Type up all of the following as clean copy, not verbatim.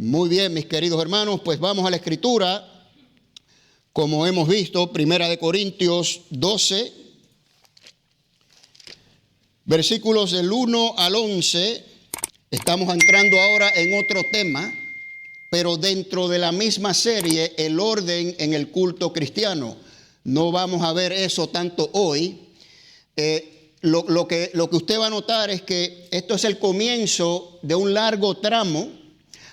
Muy bien, mis queridos hermanos, pues vamos a la Escritura. Como hemos visto, Primera de Corintios 12, versículos del 1 al 11. Estamos entrando ahora en otro tema, pero dentro de la misma serie, el orden en el cristiano. No vamos a ver eso tanto hoy. Lo que usted va a notar es que esto es el comienzo de un largo tramo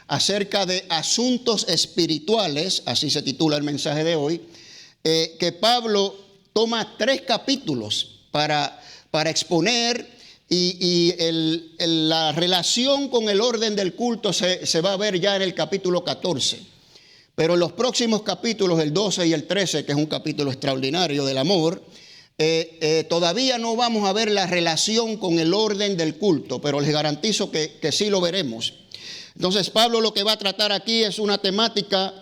acerca de asuntos espirituales, así se titula el mensaje de hoy, que Pablo toma 3 capítulos para exponer y la relación con el orden del culto se va a ver ya en el capítulo 14. Pero en los próximos capítulos, el 12 y el 13, que es un capítulo extraordinario del amor, todavía no vamos a ver la relación con el orden del culto, pero les garantizo que sí lo veremos. Entonces Pablo lo que va a tratar aquí es una temática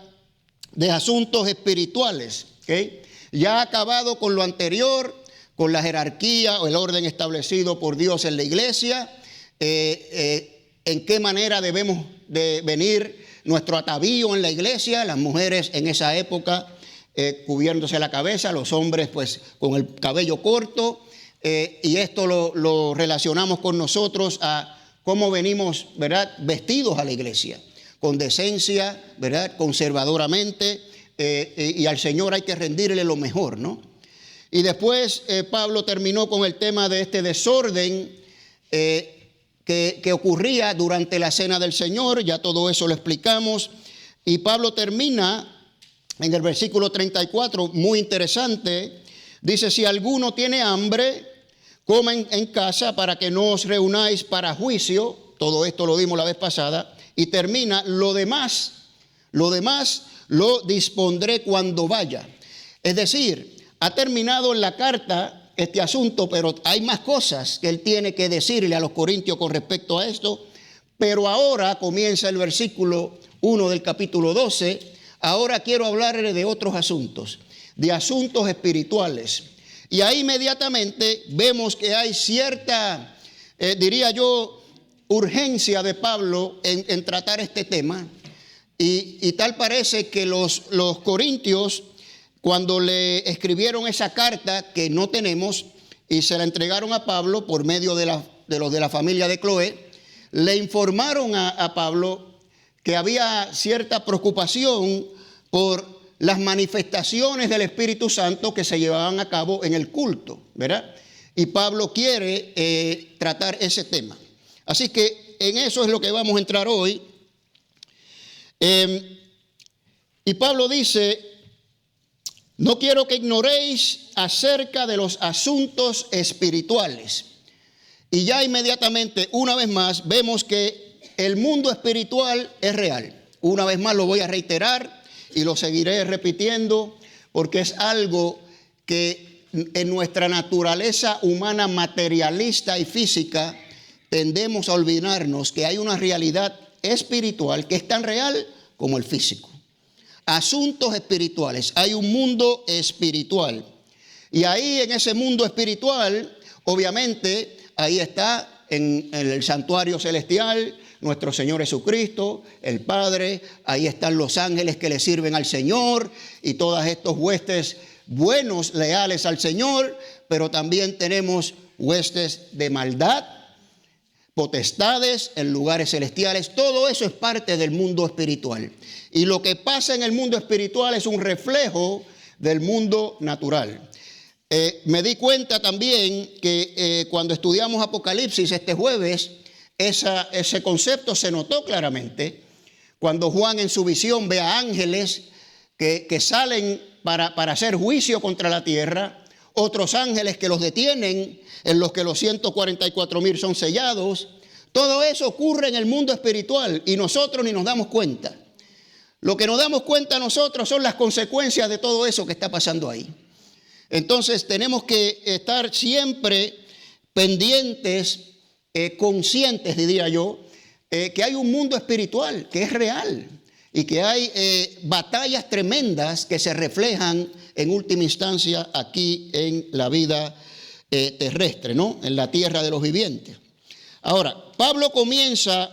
de asuntos espirituales, ¿okay? Ya ha acabado con lo anterior, con la jerarquía o el orden establecido por Dios en la iglesia, en qué manera debemos de venir nuestro atavío en la iglesia, las mujeres en esa época cubriéndose la cabeza, los hombres pues con el cabello corto, y esto lo relacionamos con nosotros a cómo venimos, ¿verdad?, vestidos a la iglesia, con decencia, ¿verdad?, conservadoramente, y al Señor hay que rendirle lo mejor, ¿no? Y después Pablo terminó con el tema de este desorden que ocurría durante la cena del Señor. Ya todo eso lo explicamos. Y Pablo termina en el versículo 34, muy interesante. Dice: si alguno tiene hambre, comen en casa para que no os reunáis para juicio. Todo esto lo dimos la vez pasada. Y termina: lo demás lo dispondré cuando vaya. Es decir, ha terminado en la carta este asunto, pero hay más cosas que él tiene que decirle a los corintios con respecto a esto. Pero ahora comienza el versículo 1 del capítulo 12. Ahora quiero hablarle de otros asuntos, de asuntos espirituales. Y ahí inmediatamente vemos que hay cierta, diría yo, urgencia de Pablo en tratar este tema. Y tal parece que los corintios, cuando le escribieron esa carta que no tenemos y se la entregaron a Pablo por medio de los de la familia de Cloé, le informaron a Pablo que había cierta preocupación por las manifestaciones del Espíritu Santo que se llevaban a cabo en el culto, ¿verdad? Y Pablo quiere tratar ese tema. Así que en eso es lo que vamos a entrar hoy. Y Pablo dice: no quiero que ignoréis acerca de los asuntos espirituales. Y ya inmediatamente, una vez más, vemos que el mundo espiritual es real. Una vez más lo voy a reiterar y lo seguiré repitiendo, porque es algo que en nuestra naturaleza humana materialista y física tendemos a olvidarnos que hay una realidad espiritual que es tan real como el físico. Asuntos espirituales, hay un mundo espiritual. Y ahí en ese mundo espiritual, obviamente, ahí está en el santuario celestial nuestro Señor Jesucristo, el Padre. Ahí están los ángeles que le sirven al Señor y todos estos huestes buenos, leales al Señor. Pero también tenemos huestes de maldad, potestades en lugares celestiales. Todo eso es parte del mundo espiritual. Y lo que pasa en el mundo espiritual es un reflejo del mundo natural. Me di cuenta también que cuando estudiamos Apocalipsis este jueves, ese concepto se notó claramente. Cuando Juan en su visión ve a ángeles que salen para hacer juicio contra la tierra, otros ángeles que los detienen, en los que los 144,000 son sellados. Todo eso ocurre en el mundo espiritual y nosotros ni nos damos cuenta. Lo que nos damos cuenta nosotros son las consecuencias de todo eso que está pasando ahí. Entonces tenemos que estar siempre pendientes, conscientes, diría yo, que hay un mundo espiritual que es real y que hay batallas tremendas que se reflejan en última instancia aquí en la vida terrestre, ¿no? En la tierra de los vivientes. Ahora, Pablo comienza,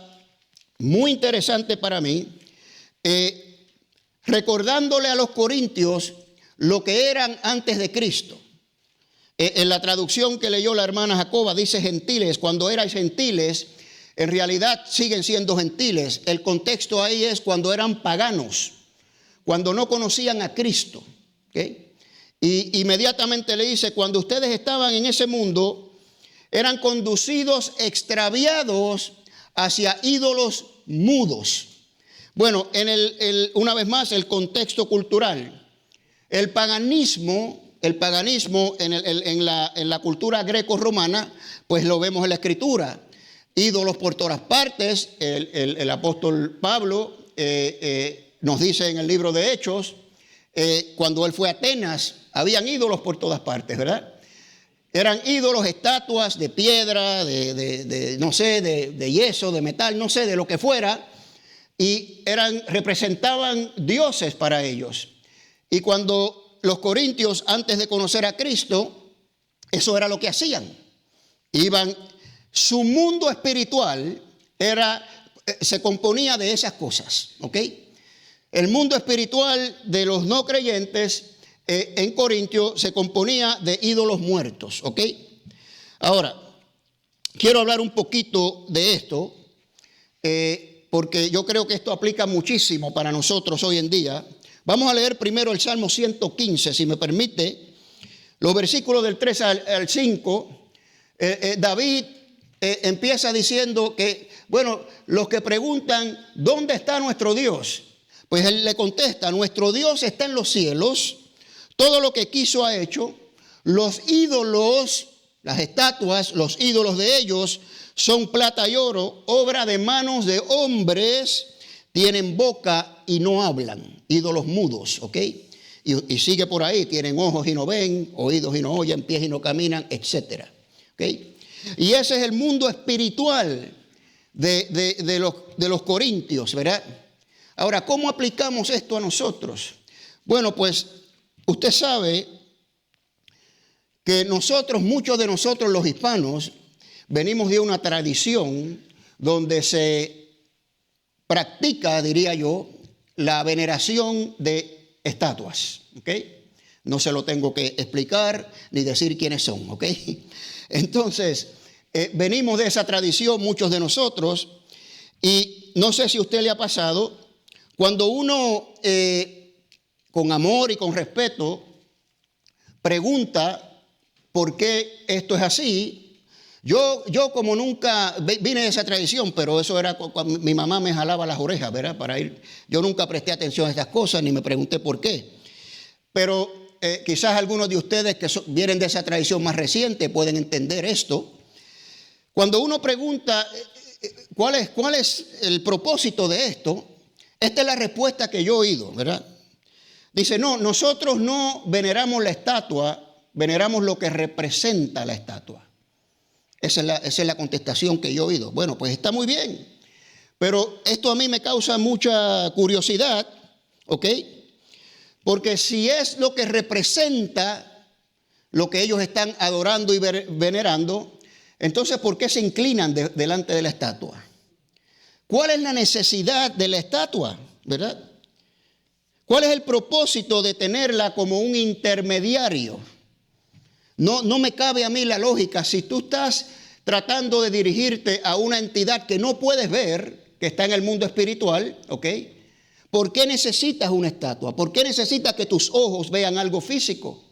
muy interesante para mí, recordándole a los corintios lo que eran antes de Cristo. En la traducción que leyó la hermana Jacoba dice gentiles. Cuando eran gentiles, en realidad siguen siendo gentiles. El contexto ahí es cuando eran paganos, cuando no conocían a Cristo. ¿Okay? Y inmediatamente le dice, cuando ustedes estaban en ese mundo, eran conducidos, extraviados hacia ídolos mudos. Bueno, una vez más, el contexto cultural. El paganismo en la cultura greco-romana, pues lo vemos en la Escritura. Ídolos por todas partes. El apóstol Pablo nos dice en el libro de Hechos, cuando él fue a Atenas, habían ídolos por todas partes, ¿verdad? Eran ídolos, estatuas de piedra, de yeso, de metal, no sé, de lo que fuera. Y representaban dioses para ellos. Y cuando los corintios, antes de conocer a Cristo, eso era lo que hacían. Su mundo espiritual se componía de esas cosas, ¿ok? El mundo espiritual de los no creyentes en Corintio se componía de ídolos muertos, ¿ok? Ahora, quiero hablar un poquito de esto, porque yo creo que esto aplica muchísimo para nosotros hoy en día. Vamos a leer primero el Salmo 115, si me permite, los versículos del 3 al 5. David empieza diciendo que, bueno, los que preguntan, ¿dónde está nuestro Dios? Pues él le contesta, nuestro Dios está en los cielos, todo lo que quiso ha hecho, los ídolos, las estatuas, los ídolos de ellos son plata y oro, obra de manos de hombres, tienen boca y no hablan, ídolos mudos, ¿ok? Y sigue por ahí, tienen ojos y no ven, oídos y no oyen, pies y no caminan, etcétera, ¿ok? Y ese es el mundo espiritual de los corintios, ¿verdad? Ahora, ¿cómo aplicamos esto a nosotros? Bueno, pues usted sabe que muchos de nosotros los hispanos, venimos de una tradición donde se practica, diría yo, la veneración de estatuas, ¿ok? No se lo tengo que explicar ni decir quiénes son, ¿ok? Entonces, venimos de esa tradición muchos de nosotros, y no sé si a usted le ha pasado, cuando uno con amor y con respeto pregunta por qué esto es así. Yo como nunca vine de esa tradición, pero eso era cuando mi mamá me jalaba las orejas, ¿verdad? Para ir. Yo nunca presté atención a estas cosas ni me pregunté por qué. Pero quizás algunos de ustedes que vienen de esa tradición más reciente pueden entender esto. Cuando uno pregunta ¿cuál es el propósito de esto? Esta es la respuesta que yo he oído, ¿verdad? Dice, no, nosotros no veneramos la estatua, veneramos lo que representa la estatua. Esa es la contestación que yo he oído. Bueno, pues está muy bien, pero esto a mí me causa mucha curiosidad, ¿ok? Porque si es lo que representa lo que ellos están adorando y venerando, entonces ¿por qué se inclinan delante de la estatua? ¿Cuál es la necesidad de la estatua, verdad? ¿Cuál es el propósito de tenerla como un intermediario? No me cabe a mí la lógica. Si tú estás tratando de dirigirte a una entidad que no puedes ver, que está en el mundo espiritual, ¿ok? ¿Por qué necesitas una estatua? ¿Por qué necesitas que tus ojos vean algo físico?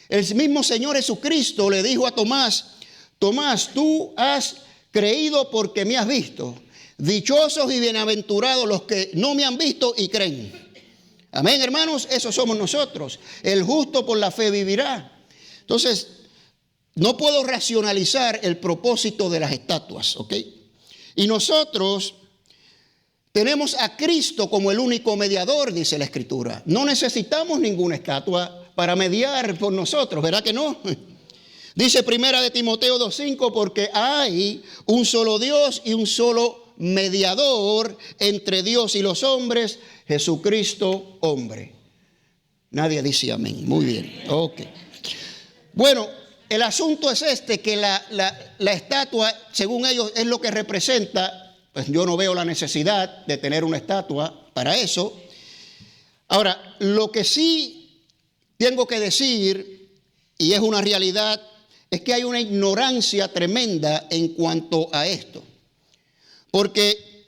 El mismo Señor Jesucristo le dijo a Tomás, Tomás, tú has creído porque me has visto. Dichosos y bienaventurados los que no me han visto y creen. Amén, hermanos, esos somos nosotros. El justo por la fe vivirá. Entonces, no puedo racionalizar el propósito de las estatuas, ¿ok? Y nosotros tenemos a Cristo como el único mediador, dice la Escritura. No necesitamos ninguna estatua para mediar por nosotros, ¿verdad que no? Dice Primera de Timoteo 2:5, porque hay un solo Dios y un solo mediador entre Dios y los hombres, Jesucristo hombre. Nadie dice amén. Muy bien, ok. Bueno, el asunto es que la estatua, según ellos, es lo que representa. Pues yo no veo la necesidad de tener una estatua para eso. Ahora, lo que sí tengo que decir, y es una realidad, es que hay una ignorancia tremenda en cuanto a esto. Porque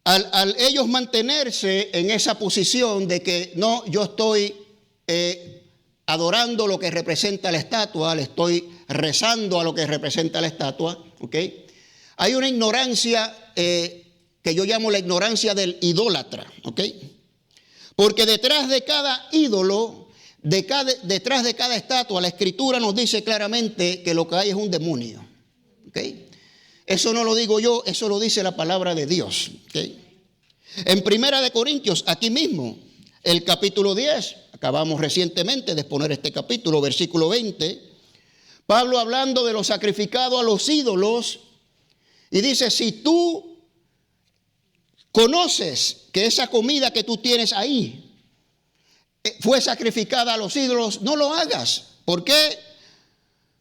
al ellos mantenerse en esa posición de que no, yo estoy adorando lo que representa la estatua, le estoy rezando a lo que representa la estatua, ¿ok? Hay una ignorancia que yo llamo la ignorancia del idólatra, ¿ok? Porque detrás de cada ídolo, detrás de cada estatua, la Escritura nos dice claramente que lo que hay es un demonio, ¿ok? Eso no lo digo yo, eso lo dice la palabra de Dios, ¿ok? En Primera de Corintios, aquí mismo, el capítulo 10, acabamos recientemente de exponer este capítulo, versículo 20, Pablo hablando de lo sacrificado a los ídolos, y dice, si tú conoces que esa comida que tú tienes ahí fue sacrificada a los ídolos, no lo hagas. ¿Por qué?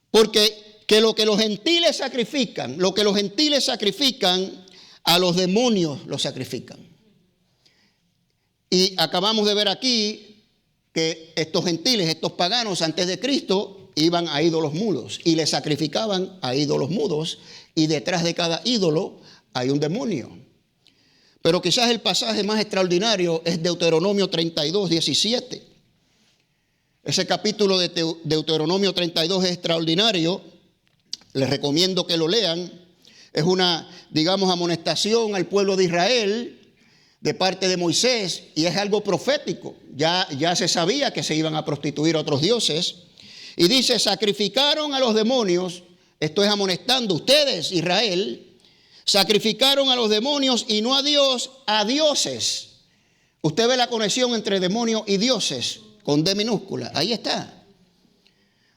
Porque lo que los gentiles sacrifican, a los demonios lo sacrifican. Y acabamos de ver aquí que estos gentiles, estos paganos antes de Cristo, iban a ídolos mudos y le sacrificaban a ídolos mudos, y detrás de cada ídolo hay un demonio. Pero quizás el pasaje más extraordinario es Deuteronomio 32, 17. Ese capítulo de Deuteronomio 32 es extraordinario. Les recomiendo que lo lean. Es una, digamos, amonestación al pueblo de Israel de parte de Moisés, y es algo profético. Ya se sabía que se iban a prostituir a otros dioses. Y dice, sacrificaron a los demonios. Esto es amonestando, ustedes, Israel, sacrificaron a los demonios y no a Dios, a dioses. Usted ve la conexión entre demonio y dioses, con D minúscula, ahí está.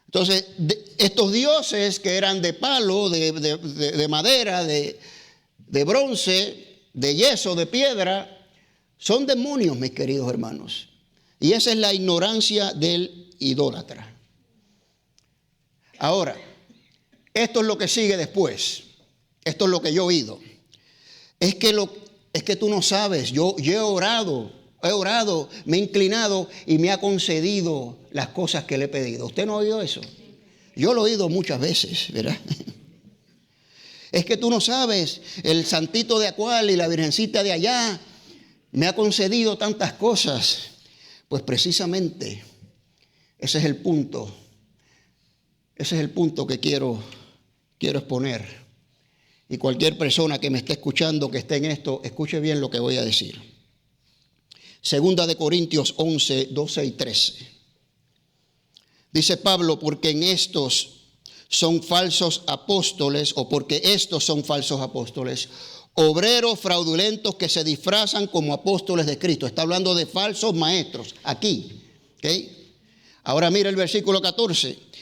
Entonces, estos dioses que eran de palo, de madera, de bronce, de yeso, de piedra, son demonios, mis queridos hermanos. Y esa es la ignorancia del idólatra. Ahora, esto es lo que sigue después. Esto es lo que yo he oído. Es que tú no sabes. Yo he orado, me he inclinado y me ha concedido las cosas que le he pedido. ¿Usted no ha oído eso? Yo lo he oído muchas veces, ¿verdad? Es que tú no sabes, el santito de Acual y la virgencita de allá me ha concedido tantas cosas. Pues precisamente ese es el punto. Ese es el punto que quiero exponer. Y cualquier persona que me esté escuchando, que esté en esto, escuche bien lo que voy a decir. Segunda de Corintios 11, 12 y 13. Dice Pablo, porque en estos son falsos apóstoles, o porque estos son falsos apóstoles, obreros fraudulentos que se disfrazan como apóstoles de Cristo. Está hablando de falsos maestros aquí. ¿Okay? Ahora mira el versículo 14.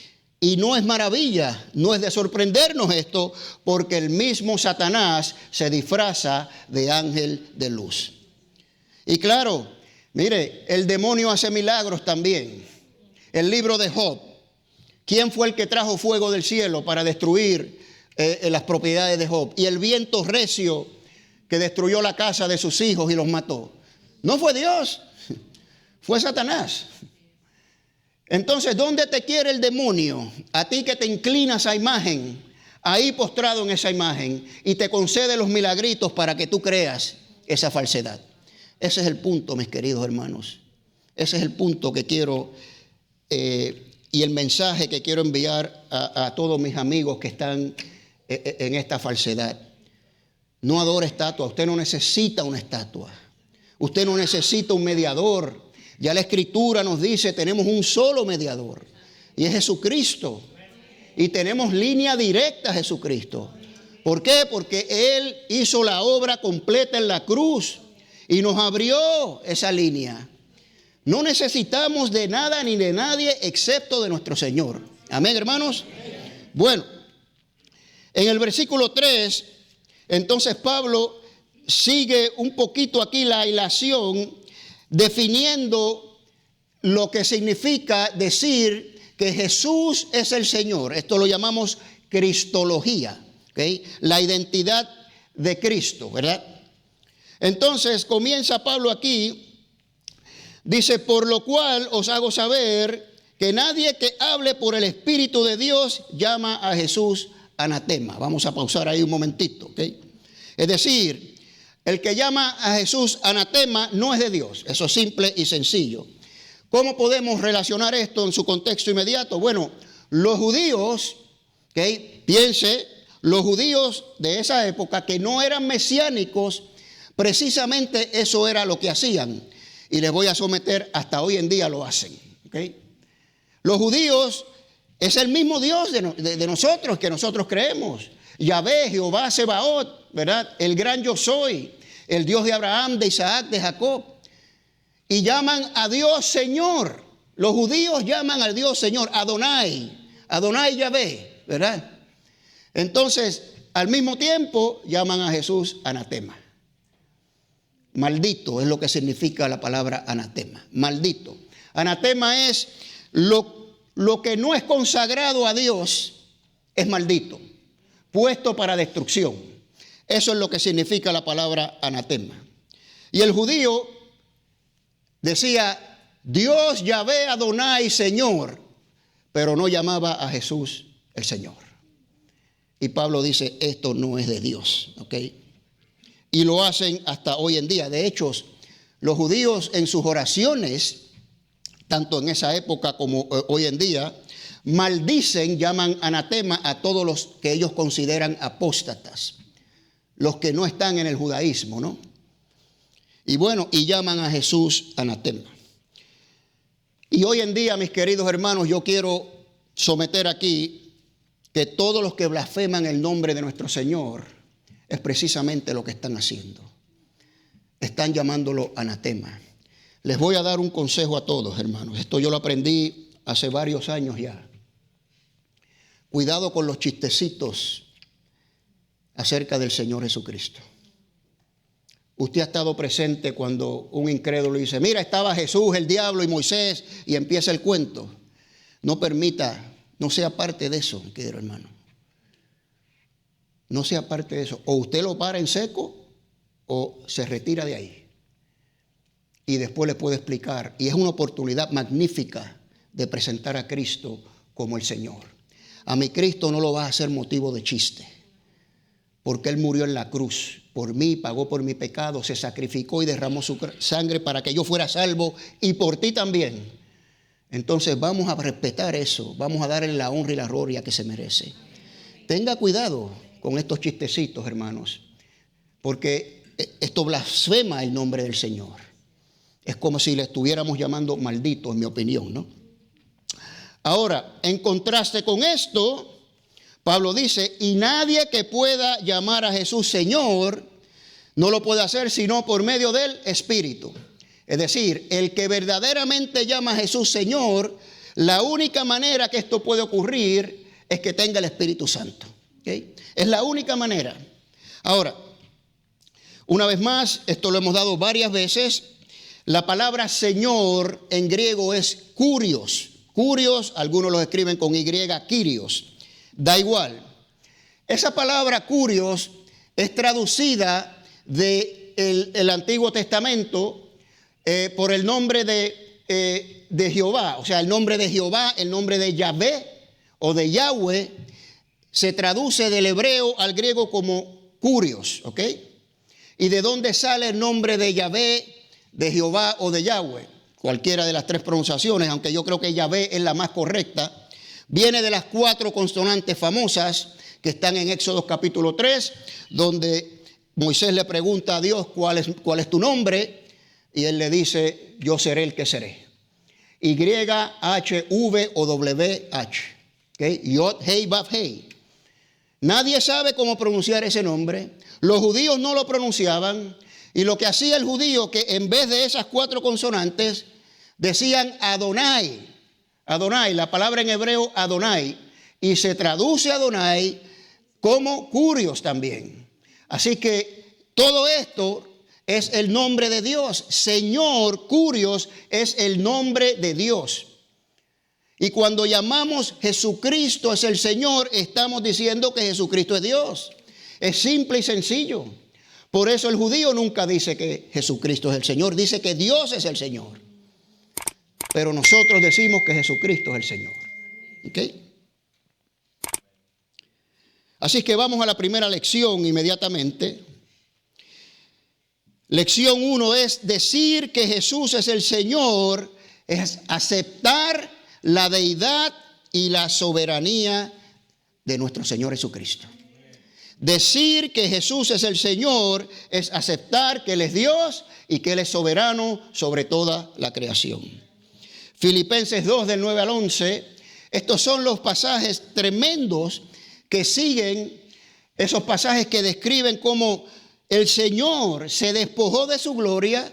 Y no es maravilla, no es de sorprendernos esto, porque el mismo Satanás se disfraza de ángel de luz. Y claro, mire, el demonio hace milagros también. El libro de Job. ¿Quién fue el que trajo fuego del cielo para destruir las propiedades de Job? Y el viento recio que destruyó la casa de sus hijos y los mató. No fue Dios, fue Satanás. Entonces, ¿dónde te quiere el demonio? A ti que te inclinas a imagen, ahí postrado en esa imagen, y te concede los milagritos para que tú creas esa falsedad. Ese es el punto, mis queridos hermanos. Ese es el punto que quiero, y el mensaje que quiero enviar a todos mis amigos que están en esta falsedad. No adore estatua. Usted no necesita una estatua. Usted no necesita un mediador. Ya la Escritura nos dice, tenemos un solo mediador, y es Jesucristo. Y tenemos línea directa a Jesucristo. ¿Por qué? Porque Él hizo la obra completa en la cruz y nos abrió esa línea. No necesitamos de nada ni de nadie excepto de nuestro Señor. Amén, hermanos. Bueno, en el versículo 3, entonces Pablo sigue un poquito aquí la hilación, definiendo lo que significa decir que Jesús es el Señor. Esto lo llamamos cristología, ¿okay? La identidad de Cristo, ¿verdad? Entonces comienza Pablo aquí, dice, por lo cual os hago saber que nadie que hable por el Espíritu de Dios llama a Jesús anatema. Vamos a pausar ahí un momentito, ¿ok? Es decir, el que llama a Jesús anatema no es de Dios. Eso es simple y sencillo. ¿Cómo podemos relacionar esto en su contexto inmediato? Bueno, los judíos, ¿ok? Piense, los judíos de esa época que no eran mesiánicos, precisamente eso era lo que hacían. Y les voy a someter, hasta hoy en día lo hacen, ¿ok? Los judíos es el mismo Dios de nosotros, que nosotros creemos. Yahvé, Jehová Sebaot, ¿verdad? El gran yo soy, el Dios de Abraham, de Isaac, de Jacob. Y llaman a Dios Señor. Los judíos llaman al Dios Señor, Adonai, Adonai Yahvé, ¿verdad? Entonces, al mismo tiempo, llaman a Jesús anatema. Maldito es lo que significa la palabra anatema. Maldito. Anatema es lo que no es consagrado a Dios, es maldito, puesto para destrucción. Eso es lo que significa la palabra anatema. Y el judío decía, Dios Yahvé Adonai Señor, pero no llamaba a Jesús el Señor. Y Pablo dice, esto no es de Dios, ¿ok? Y lo hacen hasta hoy en día. De hecho, los judíos en sus oraciones, tanto en esa época como hoy en día, maldicen, llaman anatema a todos los que ellos consideran apóstatas, los que no están en el judaísmo, ¿no? Y bueno, y llaman a Jesús anatema. Y hoy en día, mis queridos hermanos, yo quiero someter aquí que todos los que blasfeman el nombre de nuestro Señor es precisamente lo que están haciendo. Están llamándolo anatema. Les voy a dar un consejo a todos, hermanos. Esto yo lo aprendí hace varios años ya. Cuidado con los chistecitos acerca del Señor Jesucristo. Usted ha estado presente cuando un incrédulo dice, mira, estaba Jesús, el diablo y Moisés, y empieza el cuento. No permita, no sea parte de eso, querido hermano. No sea parte de eso. O usted lo para en seco o se retira de ahí. Y después le puedo explicar. Y es una oportunidad magnífica de presentar a Cristo como el Señor. A mi Cristo no lo vas a hacer motivo de chiste. Porque Él murió en la cruz por mí, pagó por mi pecado, se sacrificó y derramó su sangre para que yo fuera salvo y por ti también. Entonces vamos a respetar eso. Vamos a darle la honra y la gloria que se merece. Tenga cuidado con estos chistecitos, hermanos. Porque esto blasfema el nombre del Señor. Es como si le estuviéramos llamando maldito, en mi opinión, ¿no? Ahora, en contraste con esto, Pablo dice, y nadie que pueda llamar a Jesús Señor, no lo puede hacer sino por medio del Espíritu. Es decir, el que verdaderamente llama a Jesús Señor, la única manera que esto puede ocurrir es que tenga el Espíritu Santo. ¿Okay? Es la única manera. Ahora, una vez más, esto lo hemos dado varias veces. La palabra Señor en griego es kurios. Kurios, algunos lo escriben con Y, Kyrios. Da igual. Esa palabra kurios es traducida del Antiguo Testamento por el nombre de Jehová. O sea, el nombre de Jehová, el nombre de Yahvé o de Yahweh, se traduce del hebreo al griego como kurios. ¿Ok? ¿Y de dónde sale el nombre de Yahvé, de Jehová o de Yahweh? Cualquiera de las tres pronunciaciones, aunque yo creo que Yahvé es la más correcta. Viene de las 4 consonantes famosas que están en Éxodo capítulo 3, donde Moisés le pregunta a Dios cuál es tu nombre, y él le dice, yo seré el que seré. Y, H, V o W, H. ¿Okay? Yod, Hei, Vav, Hei. Nadie sabe cómo pronunciar ese nombre. Los judíos no lo pronunciaban. Y lo que hacía el judío, que en vez de esas 4 consonantes, decían Adonai. Adonai, la palabra en hebreo Adonai. Y se traduce Adonai como kurios también. Así que todo esto es el nombre de Dios. Señor, kurios, es el nombre de Dios. Y cuando llamamos Jesucristo es el Señor, estamos diciendo que Jesucristo es Dios. Es simple y sencillo. Por eso el judío nunca dice que Jesucristo es el Señor, dice que Dios es el Señor. Pero nosotros decimos que Jesucristo es el Señor. ¿Ok? Así que vamos a la primera lección inmediatamente. Lección 1 es decir que Jesús es el Señor, es aceptar la deidad y la soberanía de nuestro Señor Jesucristo. Decir que Jesús es el Señor es aceptar que Él es Dios y que Él es soberano sobre toda la creación. Filipenses 2 del 9 al 11, estos son los pasajes tremendos que siguen, esos pasajes que describen cómo el Señor se despojó de su gloria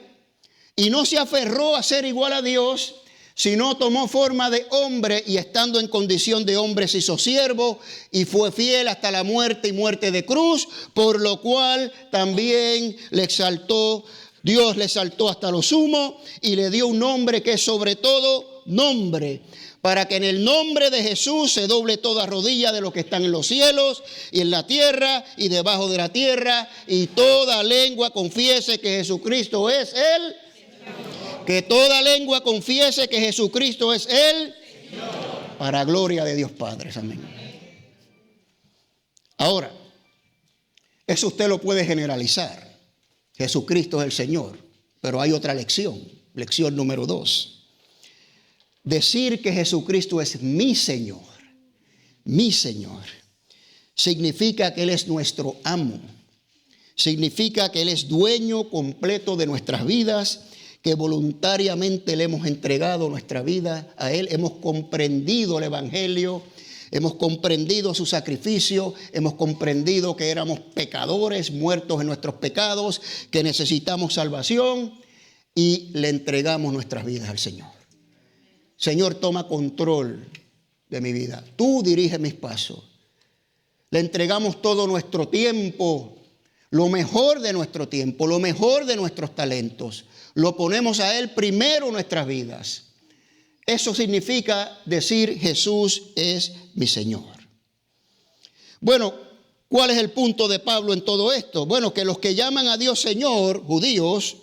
y no se aferró a ser igual a Dios, sino tomó forma de hombre y estando en condición de hombre se hizo siervo y fue fiel hasta la muerte y muerte de cruz, por lo cual también Dios le exaltó hasta lo sumo y le dio un nombre que es sobre todo nombre, para que en el nombre de Jesús se doble toda rodilla de los que están en los cielos y en la tierra y debajo de la tierra, y toda lengua confiese que Jesucristo es Él. Que toda lengua confiese que Jesucristo es Él, para gloria de Dios Padre. Amén. Ahora, eso usted lo puede generalizar. Jesucristo es el Señor. Pero hay otra lección. Lección número 2. Decir que Jesucristo es mi Señor, significa que Él es nuestro amo. Significa que Él es dueño completo de nuestras vidas, que voluntariamente le hemos entregado nuestra vida a Él. Hemos comprendido el Evangelio, hemos comprendido su sacrificio, hemos comprendido que éramos pecadores, muertos en nuestros pecados, que necesitamos salvación y le entregamos nuestras vidas al Señor. Señor, toma control de mi vida. Tú diriges mis pasos. Le entregamos todo nuestro tiempo, lo mejor de nuestro tiempo, lo mejor de nuestros talentos. Lo ponemos a Él primero en nuestras vidas. Eso significa decir Jesús es mi Señor. Bueno, ¿cuál es el punto de Pablo en todo esto? Bueno, que los que llaman a Dios Señor, judíos,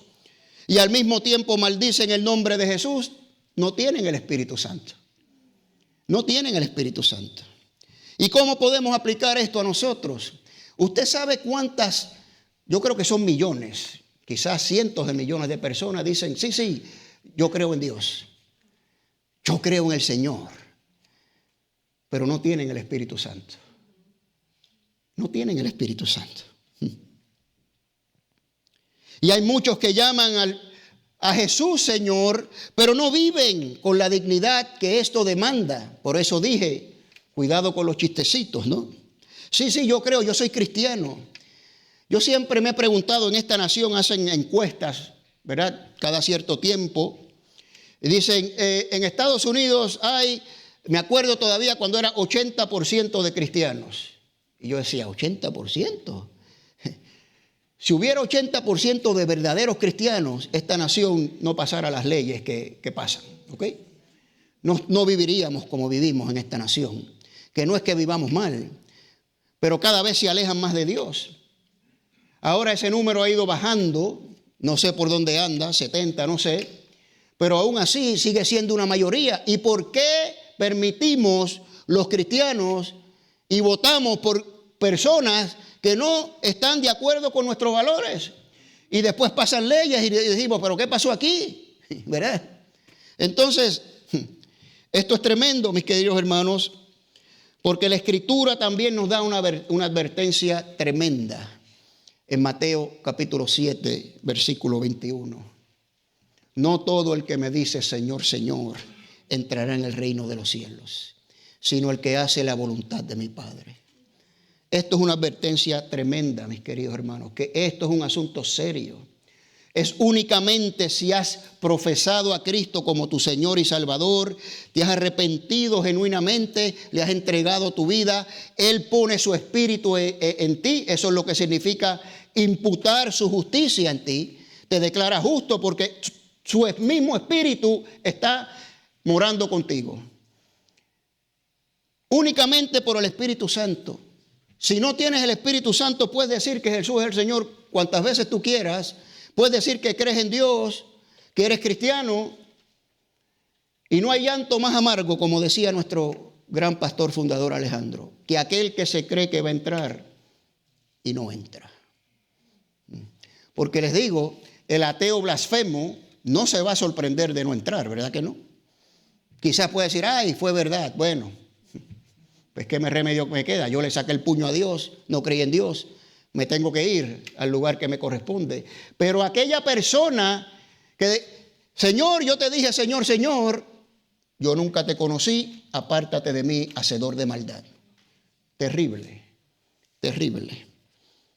y al mismo tiempo maldicen el nombre de Jesús, no tienen el Espíritu Santo. No tienen el Espíritu Santo. ¿Y cómo podemos aplicar esto a nosotros? Usted sabe cuántas, yo creo que son millones, quizás cientos de millones de personas dicen, sí, yo creo en Dios. Yo creo en el Señor. Pero no tienen el Espíritu Santo. No tienen el Espíritu Santo. Y hay muchos que llaman a Jesús Señor, pero no viven con la dignidad que esto demanda. Por eso dije, cuidado con los chistecitos, ¿no? Sí, yo creo, yo soy cristiano. Yo siempre me he preguntado, en esta nación hacen encuestas, ¿verdad? Cada cierto tiempo. Y dicen, en Estados Unidos hay, me acuerdo todavía cuando era 80% de cristianos. Y yo decía, ¿80%? Si hubiera 80% de verdaderos cristianos, esta nación no pasara las leyes que pasan, ¿ok? No viviríamos como vivimos en esta nación. Que no es que vivamos mal, pero cada vez se alejan más de Dios. Ahora ese número ha ido bajando, no sé por dónde anda, 70, no sé, pero aún así sigue siendo una mayoría. ¿Y por qué permitimos los cristianos y votamos por personas que no están de acuerdo con nuestros valores? Y después pasan leyes y decimos, ¿pero qué pasó aquí? ¿Verdad? Entonces, esto es tremendo, mis queridos hermanos, porque la Escritura también nos da una advertencia tremenda. En Mateo capítulo 7, versículo 21. No todo el que me dice Señor, Señor, entrará en el reino de los cielos, sino el que hace la voluntad de mi Padre. Esto es una advertencia tremenda, mis queridos hermanos, que esto es un asunto serio. Es únicamente si has profesado a Cristo como tu Señor y Salvador, te has arrepentido genuinamente, le has entregado tu vida, Él pone su espíritu en ti. Eso es lo que significa imputar su justicia en ti. Te declara justo porque su mismo espíritu está morando contigo. Únicamente por el Espíritu Santo Si no tienes el Espíritu Santo, puedes decir que Jesús es el Señor cuantas veces tú quieras. Puedes decir que crees en Dios, que eres cristiano. Y no hay llanto más amargo, como decía nuestro gran pastor fundador Alejandro, que aquel que se cree que va a entrar y no entra. Porque les digo, el ateo blasfemo no se va a sorprender de no entrar, ¿verdad que no? Quizás puede decir, ay, fue verdad. Bueno, pues qué remedio me queda. Yo le saqué el puño a Dios, no creí en Dios, me tengo que ir al lugar que me corresponde. Pero aquella persona que, Señor, yo te dije, Señor, Señor, yo nunca te conocí, apártate de mí, hacedor de maldad. Terrible, terrible.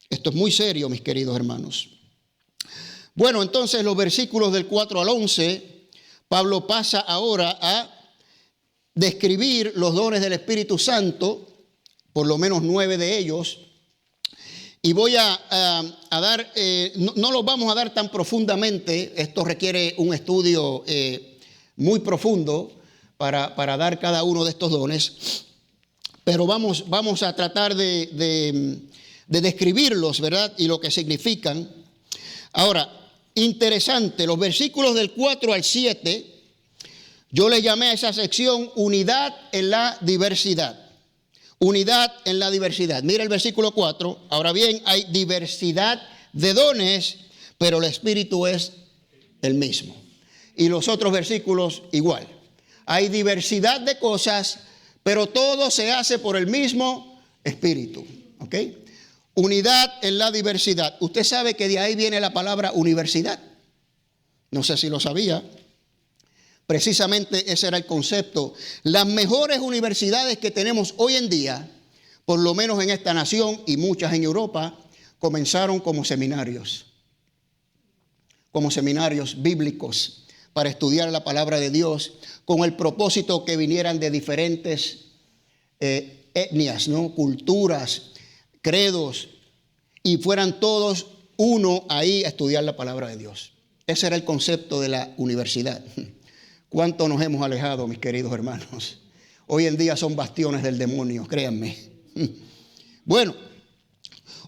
Esto es muy serio, mis queridos hermanos. Bueno, entonces los versículos del 4 al 11, Pablo pasa ahora a describir los dones del Espíritu Santo, por lo menos 9 de ellos. Y voy a dar, no los vamos a dar tan profundamente, esto requiere un estudio muy profundo para dar cada uno de estos dones, pero vamos a tratar de describirlos, ¿verdad? Y lo que significan. Ahora, interesante, los versículos del 4 al 7, yo le llamé a esa sección unidad en la diversidad. Unidad en la diversidad. Mira el versículo 4. Ahora bien, hay diversidad de dones, pero el Espíritu es el mismo. Y los otros versículos igual. Hay diversidad de cosas, pero todo se hace por el mismo Espíritu. ¿Ok? Unidad en la diversidad. Usted sabe que de ahí viene la palabra universidad. No sé si lo sabía. Precisamente ese era el concepto. Las mejores universidades que tenemos hoy en día, por lo menos en esta nación y muchas en Europa, comenzaron como seminarios bíblicos para estudiar la palabra de Dios, con el propósito que vinieran de diferentes etnias, ¿no? Culturas, credos, y fueran todos uno ahí a estudiar la palabra de Dios. Ese era el concepto de la universidad. ¿Cuánto nos hemos alejado, mis queridos hermanos? Hoy en día son bastiones del demonio, créanme. Bueno,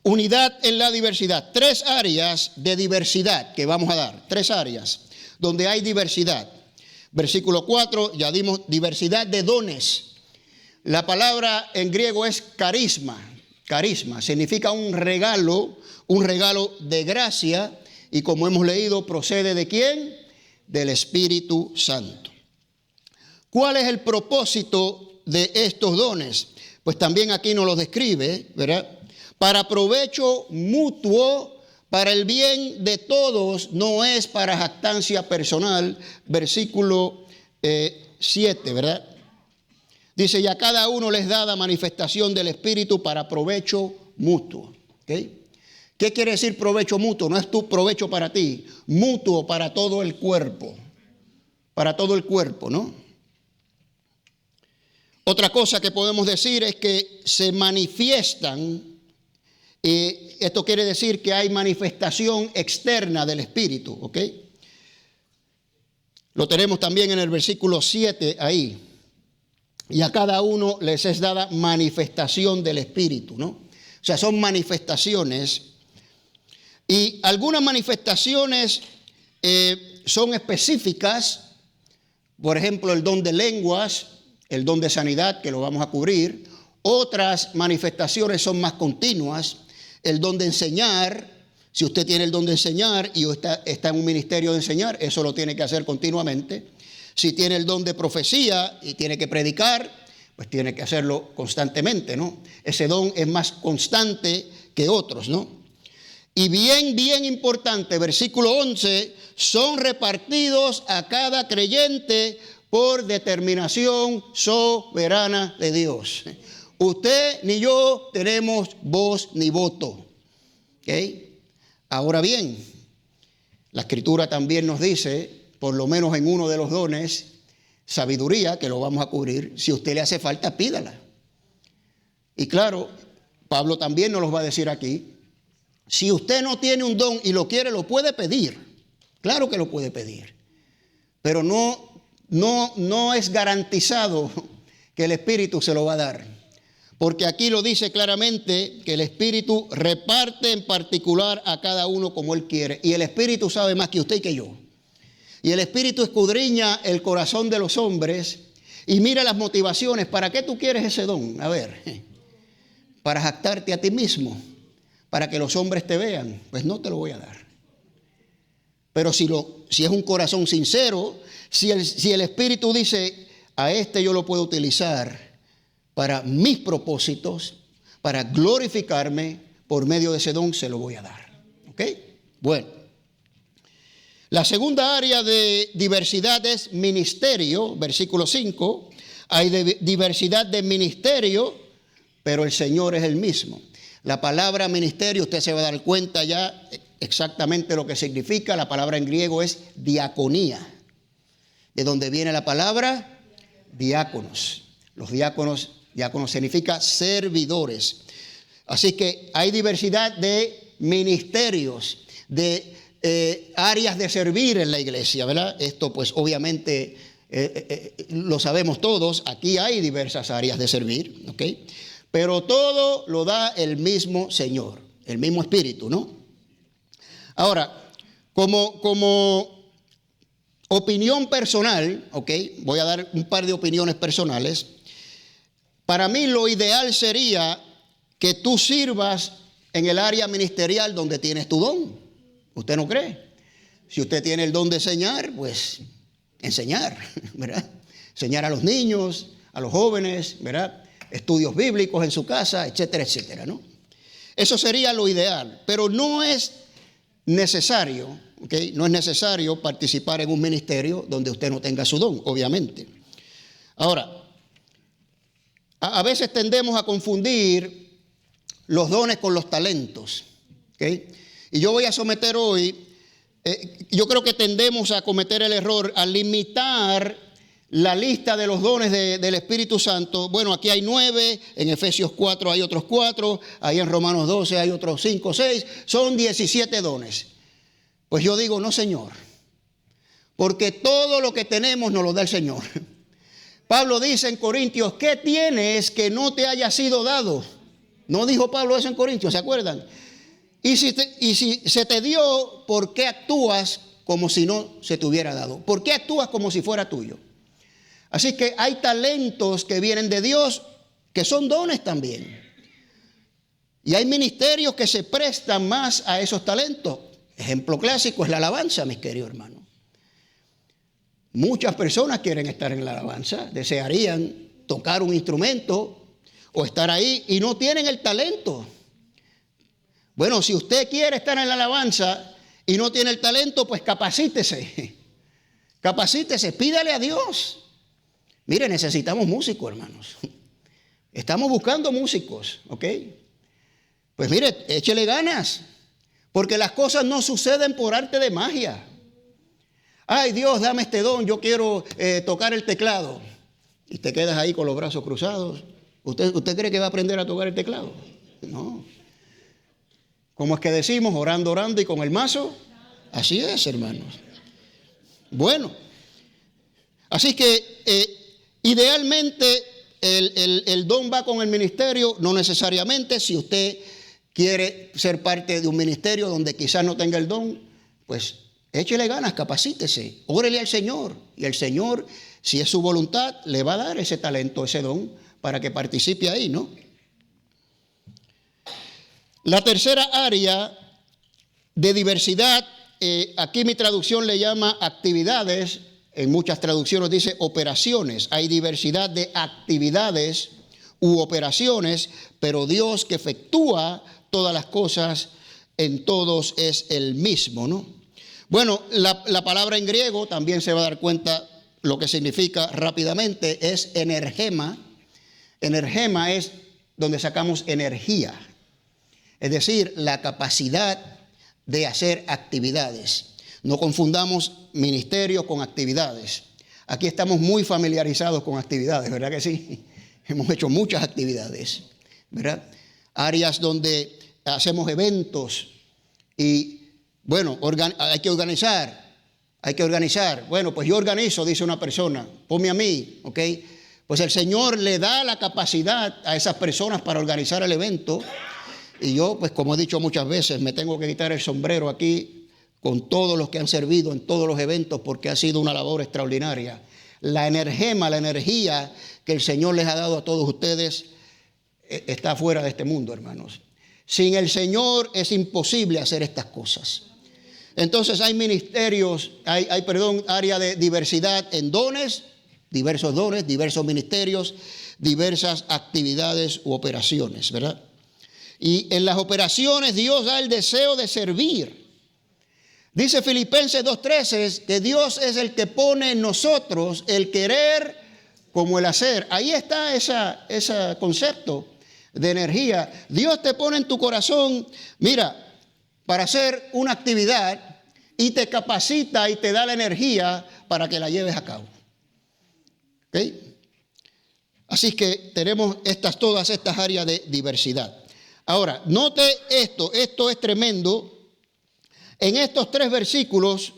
unidad en la diversidad. 3 áreas de diversidad que vamos a dar. 3 áreas donde hay diversidad. Versículo 4, ya dimos diversidad de dones. La palabra en griego es carisma. Carisma significa un regalo de gracia, y como hemos leído, procede ¿de quién? Del Espíritu Santo. ¿Cuál es el propósito de estos dones? Pues también aquí nos lo describe, ¿verdad? Para provecho mutuo, para el bien de todos, no es para jactancia personal. Versículo 7, ¿verdad? Dice, y a cada uno les da la manifestación del Espíritu para provecho mutuo. ¿Okay? ¿Qué quiere decir provecho mutuo? No es tu provecho para ti, mutuo para todo el cuerpo. Para todo el cuerpo, ¿no? Otra cosa que podemos decir es que se manifiestan, esto quiere decir que hay manifestación externa del Espíritu, ¿ok? Lo tenemos también en el versículo 7 ahí. Y a cada uno les es dada manifestación del Espíritu, ¿no? O sea, son manifestaciones. Y algunas manifestaciones son específicas, por ejemplo, el don de lenguas, el don de sanidad, que lo vamos a cubrir. Otras manifestaciones son más continuas, el don de enseñar. Si usted tiene el don de enseñar y está en un ministerio de enseñar, eso lo tiene que hacer continuamente. Si tiene el don de profecía y tiene que predicar, pues tiene que hacerlo constantemente, ¿no? Ese don es más constante que otros, ¿no? Y bien importante, versículo 11, son repartidos a cada creyente por determinación soberana de Dios. Usted ni yo tenemos voz ni voto. ¿Okay? Ahora bien, la Escritura también nos dice, por lo menos en uno de los dones, sabiduría, que lo vamos a cubrir. Si a usted le hace falta, pídala. Y claro, Pablo también nos los va a decir aquí. Si usted no tiene un don y lo quiere, lo puede pedir. Claro que lo puede pedir. Pero no es garantizado que el Espíritu se lo va a dar. Porque aquí lo dice claramente que el Espíritu reparte en particular a cada uno como Él quiere. Y el Espíritu sabe más que usted y que yo. Y el Espíritu escudriña el corazón de los hombres y mira las motivaciones. ¿Para qué tú quieres ese don? A ver, para jactarte a ti mismo, para que los hombres te vean. Pues no te lo voy a dar. Pero si es un corazón sincero, si el Espíritu dice, a este yo lo puedo utilizar para mis propósitos, para glorificarme, por medio de ese don se lo voy a dar. ¿Ok? Bueno. La segunda área de diversidad es ministerio, versículo 5. Hay diversidad de ministerio, pero el Señor es el mismo. La palabra ministerio, usted se va a dar cuenta ya exactamente lo que significa. La palabra en griego es diaconía, de donde viene la palabra diáconos. Los diáconos significa servidores. Así que hay diversidad de ministerios, de áreas de servir en la iglesia, ¿verdad? Esto pues obviamente lo sabemos todos. Aquí hay diversas áreas de servir, ¿ok? Pero todo lo da el mismo Señor, el mismo Espíritu, ¿no? Ahora, como opinión personal, ¿ok? Voy a dar un par de opiniones personales. Para mí lo ideal sería que tú sirvas en el área ministerial donde tienes tu don. ¿Usted no cree? Si usted tiene el don de enseñar, pues enseñar, ¿verdad? Enseñar a los niños, a los jóvenes, ¿verdad? Estudios bíblicos en su casa, etcétera, etcétera, ¿no? Eso sería lo ideal, pero no es necesario, ¿ok? No es necesario participar en un ministerio donde usted no tenga su don, obviamente. Ahora, a veces tendemos a confundir los dones con los talentos, ¿ok? Y yo voy a someter hoy, yo creo que tendemos a cometer el error al limitar la lista de los dones del Espíritu Santo. Bueno, aquí hay 9, en Efesios 4 hay otros 4, ahí en Romanos 12 hay otros 5, 6, son 17 dones. Pues yo digo, no, Señor, porque todo lo que tenemos nos lo da el Señor. Pablo dice en Corintios, ¿qué tienes que no te haya sido dado? No dijo Pablo eso en Corintios, ¿se acuerdan? Y si se te dio, ¿por qué actúas como si no se te hubiera dado? ¿Por qué actúas como si fuera tuyo? Así que hay talentos que vienen de Dios que son dones también. Y hay ministerios que se prestan más a esos talentos. Ejemplo clásico es la alabanza, mis queridos hermanos. Muchas personas quieren estar en la alabanza, desearían tocar un instrumento o estar ahí y no tienen el talento. Bueno, si usted quiere estar en la alabanza y no tiene el talento, pues capacítese. Capacítese, pídale a Dios. Mire, necesitamos músicos, hermanos. Estamos buscando músicos, ¿ok? Pues mire, échele ganas, porque las cosas no suceden por arte de magia. Ay, Dios, dame este don, yo quiero tocar el teclado. Y te quedas ahí con los brazos cruzados. ¿Usted cree que va a aprender a tocar el teclado? No. ¿Cómo es que decimos? Orando, orando y con el mazo. Así es, hermanos. Bueno, así que idealmente el don va con el ministerio, no necesariamente. Si usted quiere ser parte de un ministerio donde quizás no tenga el don, pues échele ganas, capacítese, órele al Señor. Y el Señor, si es su voluntad, le va a dar ese talento, ese don, para que participe ahí, ¿no? La tercera área de diversidad, aquí mi traducción le llama actividades, en muchas traducciones dice operaciones. Hay diversidad de actividades u operaciones, pero Dios que efectúa todas las cosas en todos es el mismo, ¿no? Bueno, la palabra en griego también se va a dar cuenta lo que significa rápidamente, es energema. Energema es donde sacamos energía. Es decir, la capacidad de hacer actividades. No confundamos ministerio con actividades. Aquí estamos muy familiarizados con actividades, ¿verdad que sí? Hemos hecho muchas actividades, ¿verdad? Áreas donde hacemos eventos y, bueno, hay que organizar. Bueno, pues yo organizo, dice una persona, ponme a mí, ¿ok? pues el Señor le da la capacidad a esas personas para organizar el evento. Y yo, pues como he dicho muchas veces, me tengo que quitar el sombrero aquí con todos los que han servido en todos los eventos, porque ha sido una labor extraordinaria. La energía que el Señor les ha dado a todos ustedes está fuera de este mundo, hermanos. Sin el Señor es imposible hacer estas cosas. Entonces hay ministerios, área de diversidad en dones, diversos ministerios, diversas actividades u operaciones, ¿verdad? Y en las operaciones Dios da el deseo de servir. Dice Filipenses 2:13 que Dios es el que pone en nosotros el querer como el hacer. Ahí está ese concepto de energía. Dios te pone en tu corazón, mira, para hacer una actividad y te capacita y te da la energía para que la lleves a cabo. ¿Okay? Así que tenemos todas estas áreas de diversidad. Ahora, note esto es tremendo. En estos 3 versículos,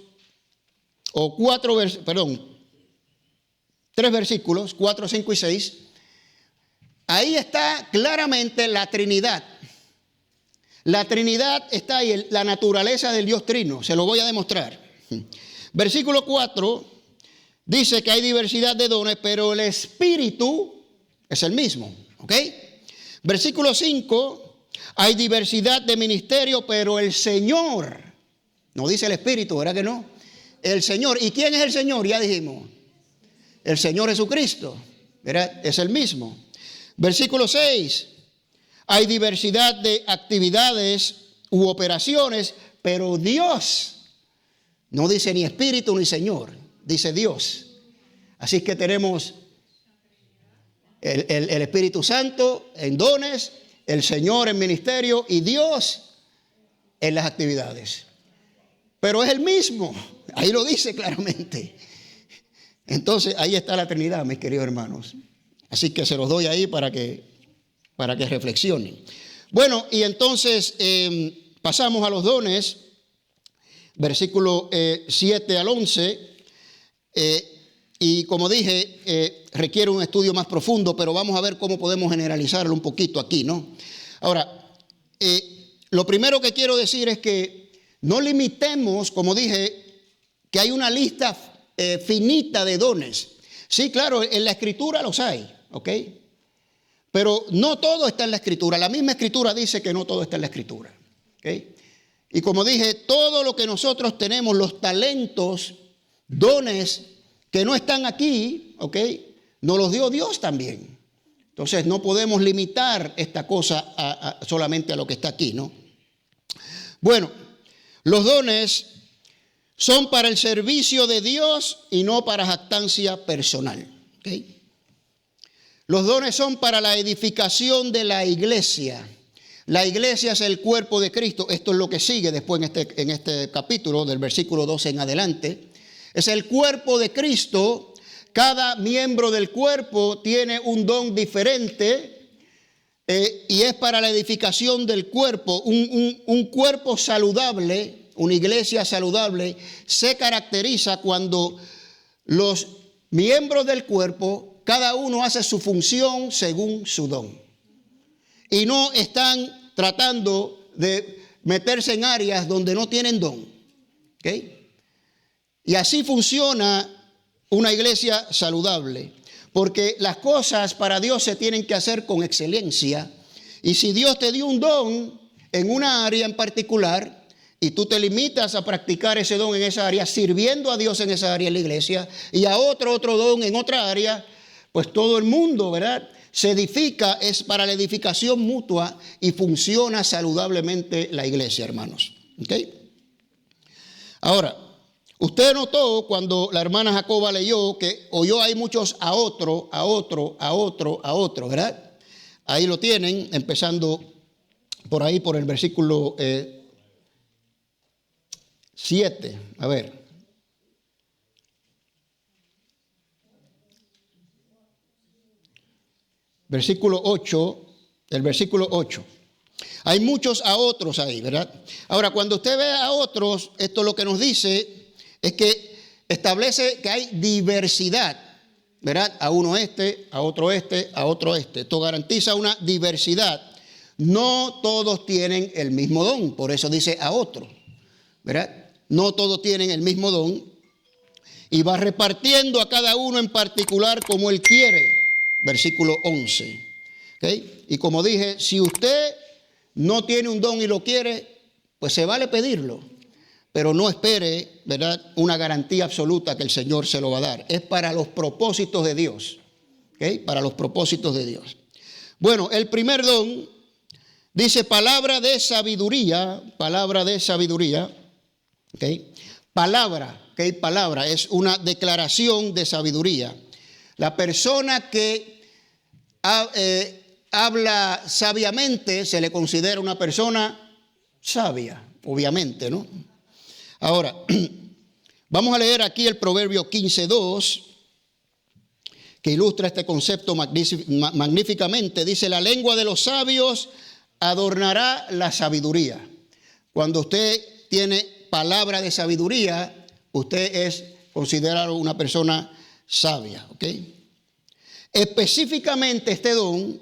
o 3 versículos, 4, 5 y 6, ahí está claramente la Trinidad. La Trinidad está ahí, la naturaleza del Dios Trino, se lo voy a demostrar. Versículo 4 dice que hay diversidad de dones, pero el Espíritu es el mismo, ¿ok? Versículo 5, hay diversidad de ministerio, pero el Señor, no dice el Espíritu, ¿verdad que no? El Señor. ¿Y quién es el Señor? Ya dijimos. El Señor Jesucristo, ¿verdad? Es el mismo. Versículo 6. Hay diversidad de actividades u operaciones, pero Dios, no dice ni Espíritu ni Señor, dice Dios. Así que tenemos el Espíritu Santo en dones, el Señor en ministerio y Dios en las actividades. Pero es el mismo, ahí lo dice claramente. Entonces ahí está la Trinidad, mis queridos hermanos. Así que se los doy ahí para que reflexionen. Bueno, y entonces pasamos a los dones, versículo 7 al 11. Y como dije, requiere un estudio más profundo, pero vamos a ver cómo podemos generalizarlo un poquito aquí, ¿no? Ahora, lo primero que quiero decir es que no limitemos, como dije, que hay una lista finita de dones. Sí, claro, en la Escritura los hay, ¿ok? Pero no todo está en la Escritura. La misma Escritura dice que no todo está en la Escritura, ¿ok? Y como dije, todo lo que nosotros tenemos, los talentos, dones que no están aquí, ¿ok? Nos los dio Dios también. Entonces no podemos limitar esta cosa solamente a lo que está aquí, ¿no? Bueno, los dones son para el servicio de Dios y no para jactancia personal, ¿ok? Los dones son para la edificación de la iglesia. La iglesia es el cuerpo de Cristo. Esto es lo que sigue después en este capítulo, del versículo 12 en adelante. Es el cuerpo de Cristo. Cada miembro del cuerpo tiene un don diferente y es para la edificación del cuerpo. Un cuerpo saludable, una iglesia saludable, se caracteriza cuando los miembros del cuerpo, cada uno hace su función según su don. Y no están tratando de meterse en áreas donde no tienen don. ¿Ok? Y así funciona una iglesia saludable. Porque las cosas para Dios se tienen que hacer con excelencia. Y si Dios te dio un don en una área en particular y tú te limitas a practicar ese don en esa área, sirviendo a Dios en esa área en la iglesia, y a otro don en otra área, pues todo el mundo, ¿verdad?, se edifica, es para la edificación mutua y funciona saludablemente la iglesia, hermanos. ¿Ok? Ahora, usted notó cuando la hermana Jacoba leyó que oyó hay muchos a otro, ¿verdad? Ahí lo tienen, empezando por ahí, por el versículo 7. A ver. Versículo 8, el versículo 8. Hay muchos a otros ahí, ¿verdad? Ahora, cuando usted ve a otros, esto lo que nos dice es que establece que hay diversidad. ¿verdad? A uno a otro a otro este. Esto garantiza una diversidad. No todos tienen el mismo don, por eso dice a otro, ¿verdad? No todos tienen el mismo don y va repartiendo a cada uno en particular como él quiere. Versículo 11. ¿Okay? Y como dije, si usted no tiene un don y lo quiere, pues se vale pedirlo, pero no espere, ¿verdad?, una garantía absoluta que el Señor se lo va a dar. Es para los propósitos de Dios. ¿Okay? Para los propósitos de Dios. Bueno, el primer don dice palabra de sabiduría. Palabra de sabiduría. ¿Okay? Palabra, ¿okay? Palabra es una declaración de sabiduría. La persona que habla sabiamente se le considera una persona sabia, obviamente, ¿no? Ahora, vamos a leer aquí el Proverbio 15:2, que ilustra este concepto magníficamente. Dice, la lengua de los sabios adornará la sabiduría. Cuando usted tiene palabra de sabiduría, usted es considerado una persona sabia, ¿ok? Específicamente este don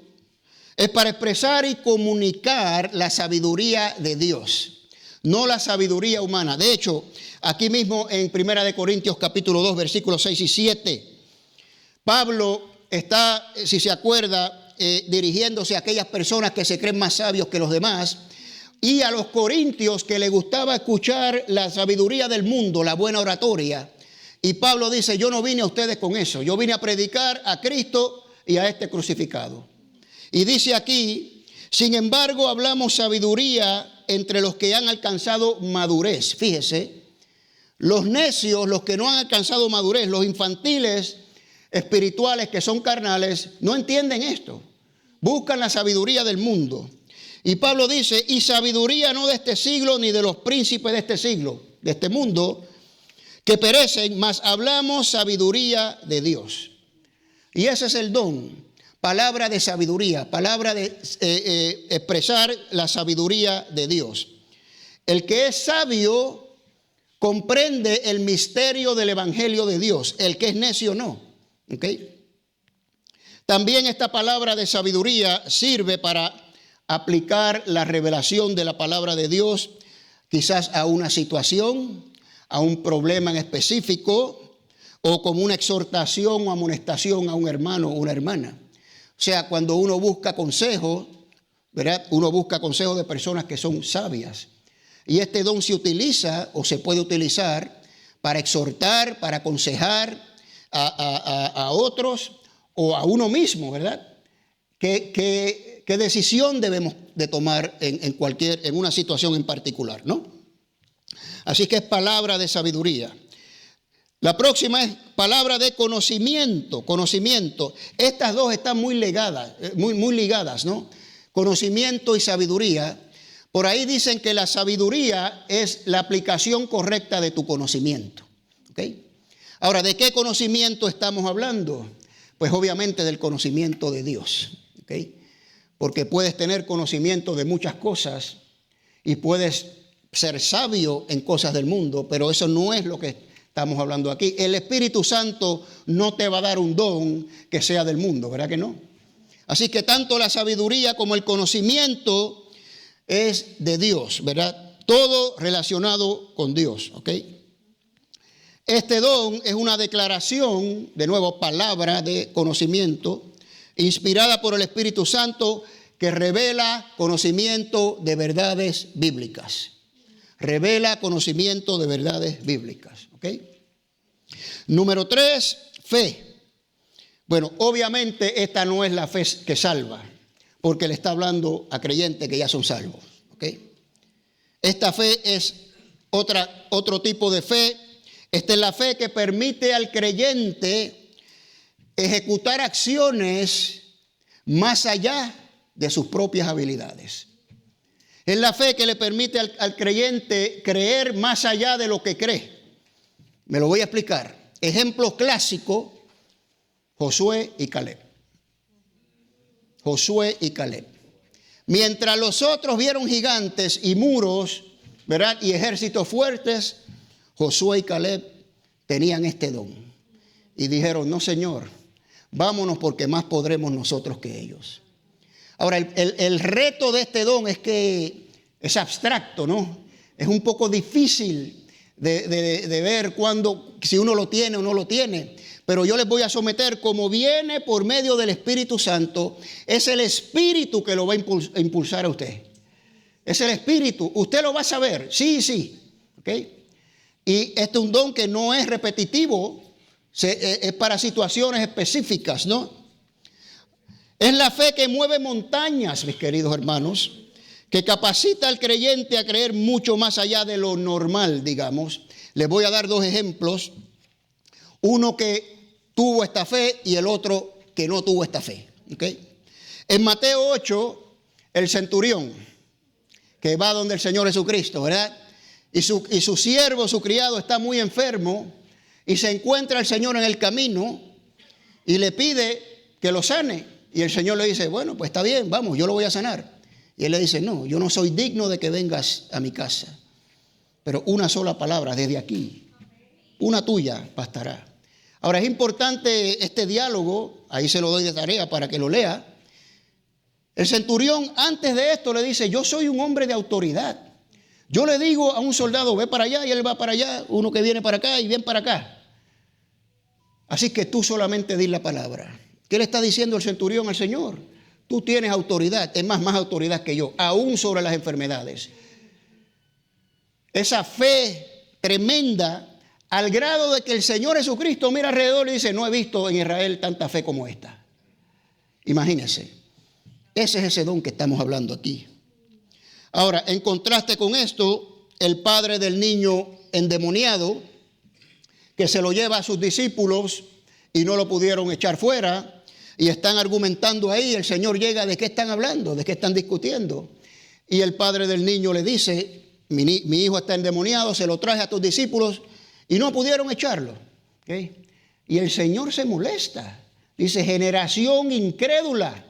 es para expresar y comunicar la sabiduría de Dios, no la sabiduría humana. De hecho, aquí mismo en 1 Corintios capítulo 2, versículos 6 y 7, Pablo está, si se acuerda, dirigiéndose a aquellas personas que se creen más sabios que los demás y a los corintios que les gustaba escuchar la sabiduría del mundo, la buena oratoria. Y Pablo dice, yo no vine a ustedes con eso, yo vine a predicar a Cristo y a este crucificado. Y dice aquí, sin embargo, hablamos sabiduría entre los que han alcanzado madurez. Fíjese, los necios, los que no han alcanzado madurez, los infantiles espirituales que son carnales, no entienden esto. Buscan la sabiduría del mundo. Y Pablo dice, y sabiduría no de este siglo ni de los príncipes de este siglo, de este mundo, que perecen, mas hablamos sabiduría de Dios. Y ese es el don. Palabra de sabiduría, palabra de expresar la sabiduría de Dios. El que es sabio comprende el misterio del evangelio de Dios. El que es necio no. ¿Okay? También esta palabra de sabiduría sirve para aplicar la revelación de la palabra de Dios quizás a una situación, a un problema en específico o como una exhortación o amonestación a un hermano o una hermana. O sea, cuando uno busca consejo, ¿verdad? Uno busca consejo de personas que son sabias. Y este don se utiliza o se puede utilizar para exhortar, para aconsejar a otros o a uno mismo, ¿verdad? ¿Qué decisión debemos de tomar en una situación en particular, ¿no? Así que es palabra de sabiduría. La próxima es palabra de conocimiento. Conocimiento. Estas dos están muy ligadas, ¿no? Conocimiento y sabiduría. Por ahí dicen que la sabiduría es la aplicación correcta de tu conocimiento. ¿Okay? Ahora, ¿de qué conocimiento estamos hablando? Pues obviamente del conocimiento de Dios. ¿Okay? Porque puedes tener conocimiento de muchas cosas y puedes ser sabio en cosas del mundo, pero eso no es lo que estamos hablando aquí. El Espíritu Santo no te va a dar un don que sea del mundo, ¿verdad que no? Así que tanto la sabiduría como el conocimiento es de Dios, ¿verdad? Todo relacionado con Dios, ¿ok? Este don es una declaración, de nuevo, palabra de conocimiento, inspirada por el Espíritu Santo, que revela conocimiento de verdades bíblicas. Revela conocimiento de verdades bíblicas. ¿Ok? Número 3, fe. Bueno, obviamente esta no es la fe que salva, porque le está hablando a creyentes que ya son salvos. ¿Ok? Esta fe es otro tipo de fe. Esta es la fe que permite al creyente ejecutar acciones más allá de sus propias habilidades. Es la fe que le permite al creyente creer más allá de lo que cree. Me lo voy a explicar. Ejemplo clásico, Josué y Caleb. Josué y Caleb. Mientras los otros vieron gigantes y muros, ¿verdad? Y ejércitos fuertes, Josué y Caleb tenían este don. Y dijeron, no, Señor, vámonos porque más podremos nosotros que ellos. Ahora, el reto de este don es que es abstracto, ¿no? Es un poco difícil de ver si uno lo tiene o no lo tiene. Pero yo les voy a someter como viene por medio del Espíritu Santo. Es el Espíritu que lo va a impulsar a usted. Es el Espíritu. Usted lo va a saber. Sí. ¿Ok? Y este es un don que no es repetitivo. Es para situaciones específicas, ¿no? Es la fe que mueve montañas, mis queridos hermanos, que capacita al creyente a creer mucho más allá de lo normal, digamos. Les voy a dar dos ejemplos. Uno que tuvo esta fe y el otro que no tuvo esta fe. ¿Okay? En Mateo 8, el centurión, que va donde el Señor Jesucristo, ¿verdad? Y su siervo, su criado, está muy enfermo y se encuentra el Señor en el camino y le pide que lo sane. Y el Señor le dice, bueno, pues está bien, vamos, yo lo voy a sanar. Y él le dice, no, yo no soy digno de que vengas a mi casa, pero una sola palabra desde aquí, una tuya bastará. Ahora es importante este diálogo, ahí se lo doy de tarea para que lo lea. El centurión antes de esto le dice, yo soy un hombre de autoridad. Yo le digo a un soldado, ve para allá y él va para allá, uno que viene para acá y viene para acá. Así que tú solamente di la palabra. ¿Qué le está diciendo el centurión al Señor? Tú tienes autoridad, es más autoridad que yo, aún sobre las enfermedades. Esa fe tremenda, al grado de que el Señor Jesucristo mira alrededor y dice, no he visto en Israel tanta fe como esta. Imagínense, ese es ese don que estamos hablando aquí. Ahora, en contraste con esto, el padre del niño endemoniado, que se lo lleva a sus discípulos y no lo pudieron echar fuera, y están argumentando ahí, el Señor llega, ¿de qué están hablando? ¿De qué están discutiendo? Y el padre del niño le dice, mi hijo está endemoniado, se lo traje a tus discípulos, y no pudieron echarlo. ¿Okay? Y el Señor se molesta. Dice, generación incrédula,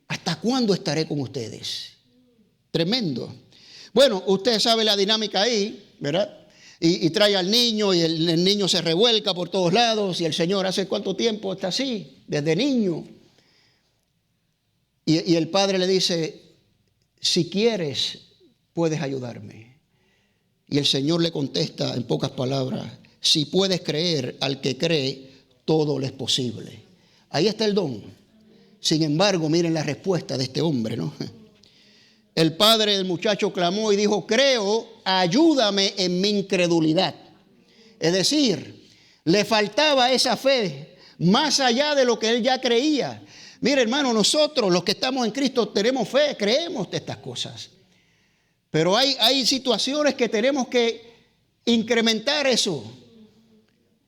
¿hasta cuándo estaré con ustedes? Tremendo. Bueno, usted sabe la dinámica ahí, ¿verdad? Y trae al niño y el niño se revuelca por todos lados. Y el Señor, ¿hace cuánto tiempo está así? Desde niño. Y el padre le dice, si quieres, puedes ayudarme. Y el Señor le contesta en pocas palabras, si puedes creer, al que cree, todo le es posible. Ahí está el don. Sin embargo, miren la respuesta de este hombre, ¿no? El padre del muchacho clamó y dijo, creo, ayúdame en mi incredulidad. Es decir, le faltaba esa fe más allá de lo que él ya creía. Mire, hermano, nosotros los que estamos en Cristo tenemos fe, creemos de estas cosas. Pero hay situaciones que tenemos que incrementar eso.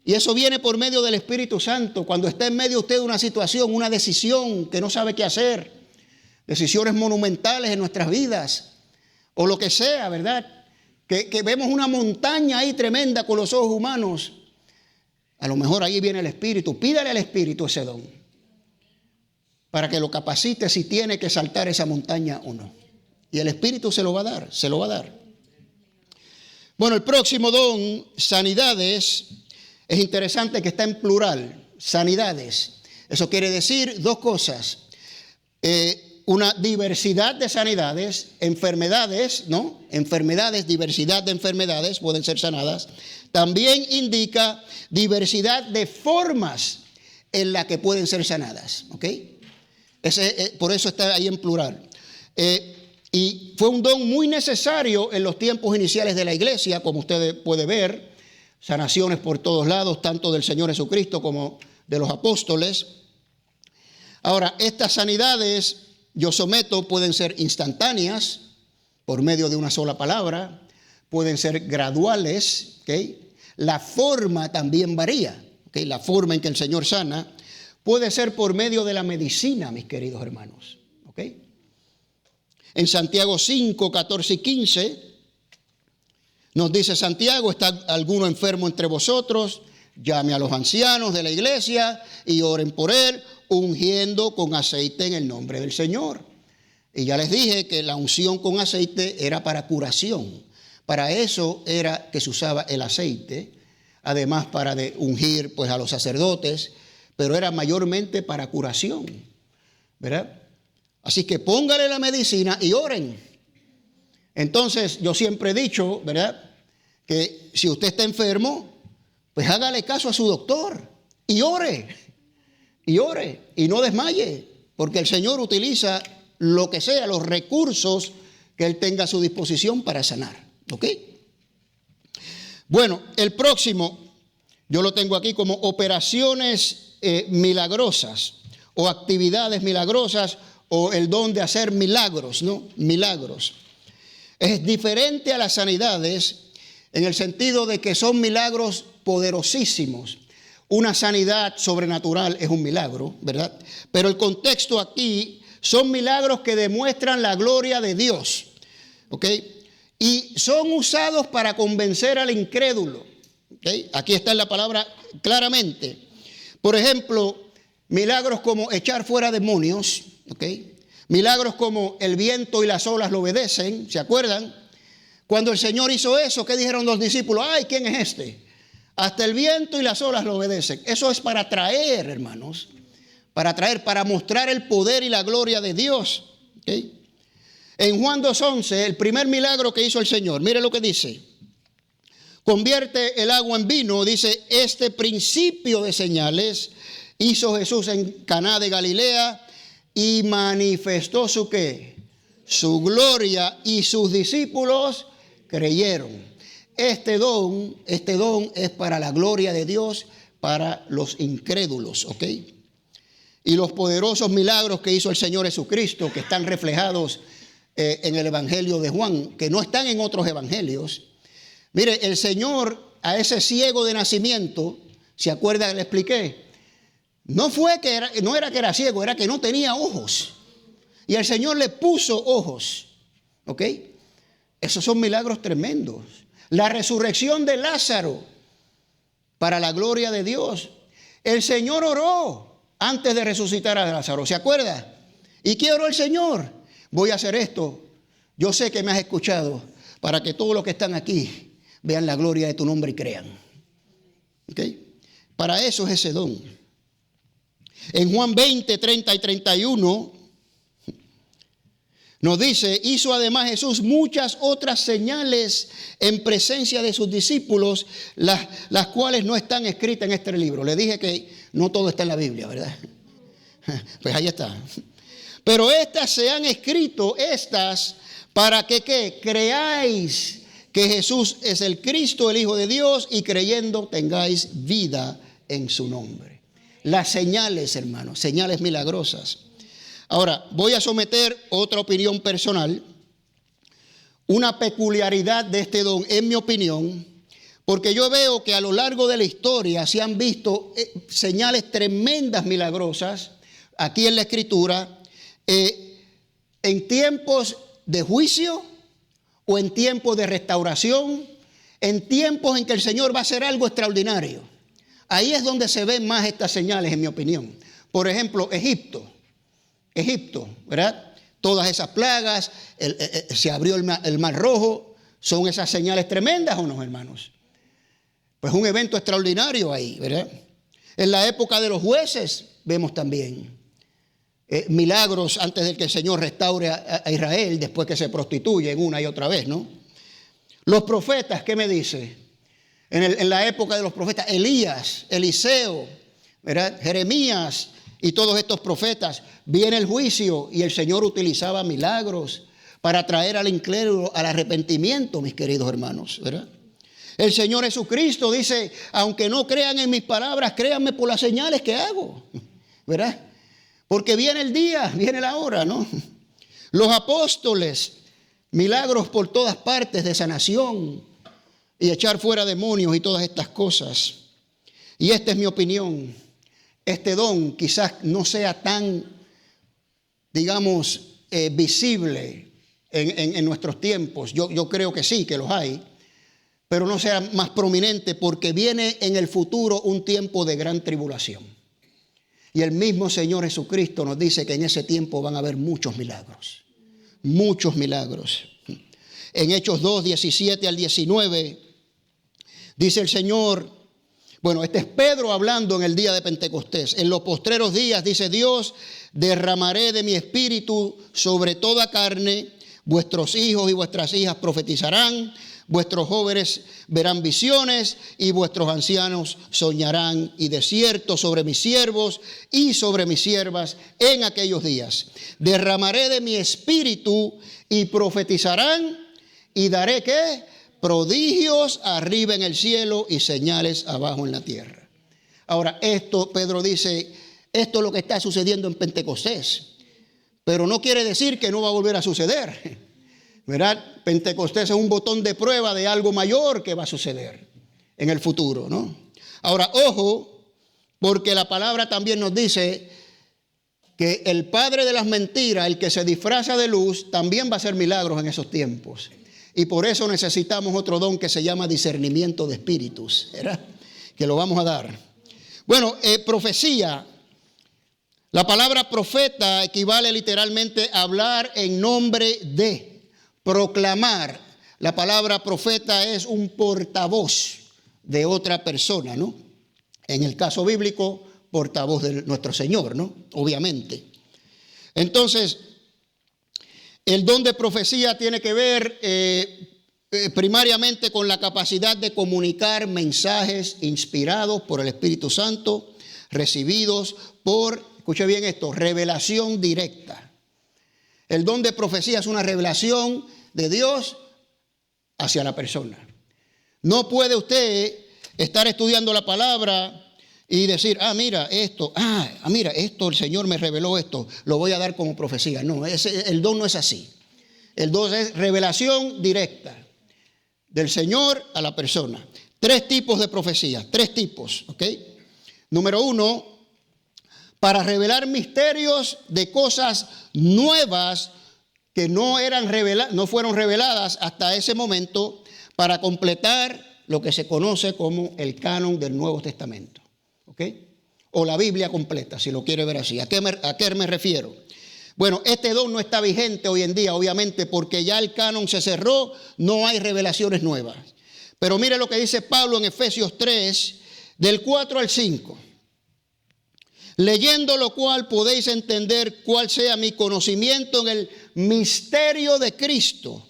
Y eso viene por medio del Espíritu Santo. Cuando está en medio usted de una situación, una decisión que no sabe qué hacer, decisiones monumentales en nuestras vidas, o lo que sea, ¿verdad? Que vemos una montaña ahí tremenda con los ojos humanos. A lo mejor ahí viene el Espíritu. Pídale al Espíritu ese don, para que lo capacite si tiene que saltar esa montaña o no. Y el Espíritu se lo va a dar, se lo va a dar. Bueno, el próximo don, sanidades, es interesante que está en plural, sanidades. Eso quiere decir dos cosas. Una diversidad de sanidades, enfermedades, ¿no? Enfermedades, diversidad de enfermedades pueden ser sanadas. También indica diversidad de formas en las que pueden ser sanadas, ¿ok? Por eso está ahí en plural. Y fue un don muy necesario en los tiempos iniciales de la iglesia, como usted puede ver, sanaciones por todos lados, tanto del Señor Jesucristo como de los apóstoles. Ahora, estas sanidades, yo someto, pueden ser instantáneas, por medio de una sola palabra, pueden ser graduales, ¿okay? La forma también varía, ¿okay? La forma en que el Señor sana puede ser por medio de la medicina, mis queridos hermanos, ¿okay? En Santiago 5, 14 y 15, nos dice Santiago, ¿está alguno enfermo entre vosotros? Llame a los ancianos de la iglesia y oren por él, ungiendo con aceite en el nombre del Señor. Y ya les dije que la unción con aceite era para curación. Para eso era que se usaba el aceite, además para ungir pues a los sacerdotes, pero era mayormente para curación, ¿verdad? Así que póngale la medicina y oren. Entonces, yo siempre he dicho, ¿verdad?, que si usted está enfermo, pues hágale caso a su doctor y ore, y no desmaye, porque el Señor utiliza lo que sea, los recursos que Él tenga a su disposición para sanar, ¿ok? Bueno, el próximo, yo lo tengo aquí como operaciones milagrosas o actividades milagrosas o el don de hacer milagros, ¿no? Milagros. Es diferente a las sanidades en el sentido de que son milagros poderosísimos. Una sanidad sobrenatural es un milagro, ¿verdad? Pero el contexto aquí son milagros que demuestran la gloria de Dios, ¿ok? Y son usados para convencer al incrédulo, ¿ok? Aquí está la palabra claramente. Por ejemplo, milagros como echar fuera demonios, ¿ok? Milagros como el viento y las olas lo obedecen, ¿se acuerdan? Cuando el Señor hizo eso, ¿qué dijeron los discípulos? ¡Ay, quién es este! Hasta el viento y las olas lo obedecen. Eso es para atraer, hermanos, para mostrar el poder y la gloria de Dios, ¿ok? En Juan 2:11, el primer milagro que hizo el Señor, mire lo que dice. Convierte el agua en vino, dice, este principio de señales hizo Jesús en Caná de Galilea y manifestó su ¿qué? Su gloria, y sus discípulos creyeron. Este don es para la gloria de Dios, para los incrédulos, ¿ok? Y los poderosos milagros que hizo el Señor Jesucristo, que están reflejados en el Evangelio de Juan, que no están en otros evangelios. Mire, el Señor a ese ciego de nacimiento, ¿se acuerda que le expliqué? No era que era ciego, era que no tenía ojos. Y el Señor le puso ojos, ¿ok? Esos son milagros tremendos. La resurrección de Lázaro, para la gloria de Dios. El Señor oró antes de resucitar a Lázaro, ¿se acuerda? ¿Y qué oró el Señor? Voy a hacer esto. Yo sé que me has escuchado, para que todos los que están aquí vean la gloria de tu nombre y crean. ¿Ok? Para eso es ese don. En Juan 20, 30 y 31 nos dice, hizo además Jesús muchas otras señales en presencia de sus discípulos, las cuales no están escritas en este libro. Le dije que no todo está en la Biblia, ¿verdad? Pues ahí está. Pero estas se han escrito, para que ¿qué? Creáis que Jesús es el Cristo, el Hijo de Dios, y creyendo tengáis vida en su nombre. Las señales, hermanos, señales milagrosas. Ahora, voy a someter otra opinión personal. Una peculiaridad de este don, en mi opinión, porque yo veo que a lo largo de la historia se han visto señales tremendas milagrosas aquí en la Escritura, en tiempos de juicio o en tiempos de restauración, en tiempos en que el Señor va a hacer algo extraordinario. Ahí es donde se ven más estas señales, en mi opinión. Por ejemplo, Egipto, ¿verdad? Todas esas plagas, se abrió el mar rojo, son esas señales tremendas, ¿o no, hermanos? Pues un evento extraordinario ahí, ¿verdad? En la época de los jueces vemos también milagros antes de que el Señor restaure a Israel, después que se prostituyen una y otra vez, ¿no? Los profetas, ¿qué me dice? En la época de los profetas, Elías, Eliseo, ¿verdad? Jeremías y todos estos profetas, viene el juicio y el Señor utilizaba milagros para traer al incrédulo al arrepentimiento, mis queridos hermanos, ¿verdad? El Señor Jesucristo dice, aunque no crean en mis palabras, créanme por las señales que hago, ¿verdad? Porque viene el día, viene la hora, ¿no? Los apóstoles, milagros por todas partes de sanación y echar fuera demonios y todas estas cosas. Y esta es mi opinión. Este don quizás no sea tan, digamos, visible en nuestros tiempos. Yo creo que sí, que los hay. Pero no sea más prominente porque viene en el futuro un tiempo de gran tribulación. Y el mismo Señor Jesucristo nos dice que en ese tiempo van a haber muchos milagros. Muchos milagros. En Hechos 2, 17 al 19, dice el Señor, Bueno, este es Pedro hablando en el día de Pentecostés. En los postreros días, dice Dios, derramaré de mi espíritu sobre toda carne. Vuestros hijos y vuestras hijas profetizarán. Vuestros jóvenes verán visiones y vuestros ancianos soñarán. Y de cierto sobre mis siervos y sobre mis siervas en aquellos días derramaré de mi espíritu y profetizarán. Y daré ¿qué? Prodigios arriba en el cielo y señales abajo en la tierra. Ahora, esto, Pedro dice, esto es lo que está sucediendo en Pentecostés. Pero no quiere decir que no va a volver a suceder. ¿Verdad? Pentecostés es un botón de prueba de algo mayor que va a suceder en el futuro, ¿no? Ahora, ojo, porque la palabra también nos dice que el padre de las mentiras, el que se disfraza de luz, también va a hacer milagros en esos tiempos. Y por eso necesitamos otro don que se llama discernimiento de espíritus, ¿verdad? Que lo vamos a dar. Bueno, profecía. La palabra profeta equivale literalmente a hablar en nombre de, proclamar. La palabra profeta es un portavoz de otra persona, ¿no? En el caso bíblico, portavoz de nuestro Señor, ¿no? Obviamente. Entonces, el don de profecía tiene que ver primariamente con la capacidad de comunicar mensajes inspirados por el Espíritu Santo, recibidos por, escuche bien esto, revelación directa. El don de profecía es una revelación de Dios hacia la persona. No puede usted estar estudiando la palabra y decir, mira esto el Señor me reveló esto, lo voy a dar como profecía. No, el don no es así. El don es revelación directa del Señor a la persona. 3 tipos de profecías, 3 tipos, ¿ok? Número 1, para revelar misterios de cosas nuevas que no fueron reveladas hasta ese momento, para completar lo que se conoce como el canon del Nuevo Testamento. ¿Ok? O la Biblia completa, si lo quiere ver así. ¿A qué me refiero? Bueno, este don no está vigente hoy en día, obviamente, porque ya el canon se cerró, no hay revelaciones nuevas. Pero mire lo que dice Pablo en Efesios 3, del 4 al 5. Leyendo lo cual podéis entender cuál sea mi conocimiento en el misterio de Cristo.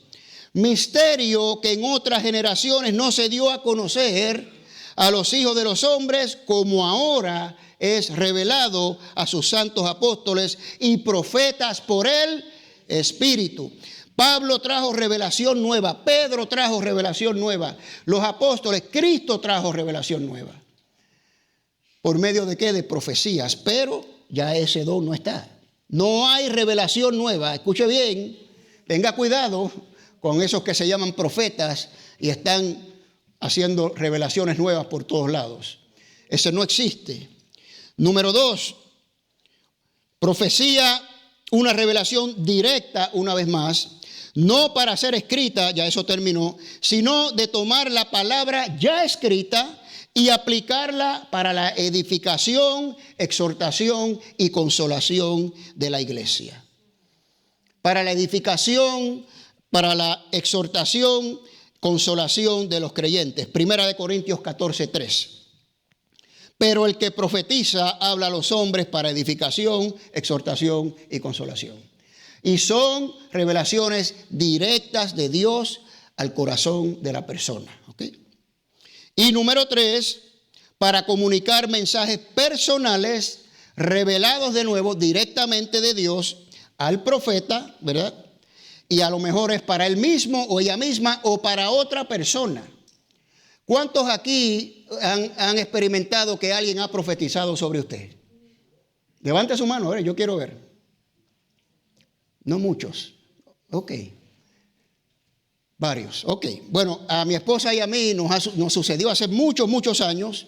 Misterio que en otras generaciones no se dio a conocer a los hijos de los hombres, como ahora es revelado a sus santos apóstoles y profetas por el Espíritu. Pablo trajo revelación nueva, Pedro trajo revelación nueva, los apóstoles, Cristo trajo revelación nueva. ¿Por medio de qué? De profecías, pero ya ese don no está. No hay revelación nueva. Escuche bien, tenga cuidado con esos que se llaman profetas y están haciendo revelaciones nuevas por todos lados. Ese no existe. Número 2, profecía, una revelación directa, una vez más, no para ser escrita, ya eso terminó, sino de tomar la palabra ya escrita y aplicarla para la edificación, exhortación y consolación de la iglesia. Para la edificación, para la exhortación, consolación de los creyentes. 1 Corintios 14:3. Pero el que profetiza habla a los hombres para edificación, exhortación y consolación. Y son revelaciones directas de Dios al corazón de la persona. ¿Okay? Y número 3, para comunicar mensajes personales revelados de nuevo directamente de Dios al profeta, ¿verdad? Y a lo mejor es para él mismo o ella misma o para otra persona. ¿Cuántos aquí han experimentado que alguien ha profetizado sobre usted? Levante su mano, yo quiero ver. No muchos. Ok. Varios. Ok. Bueno, a mi esposa y a mí nos sucedió hace muchos años.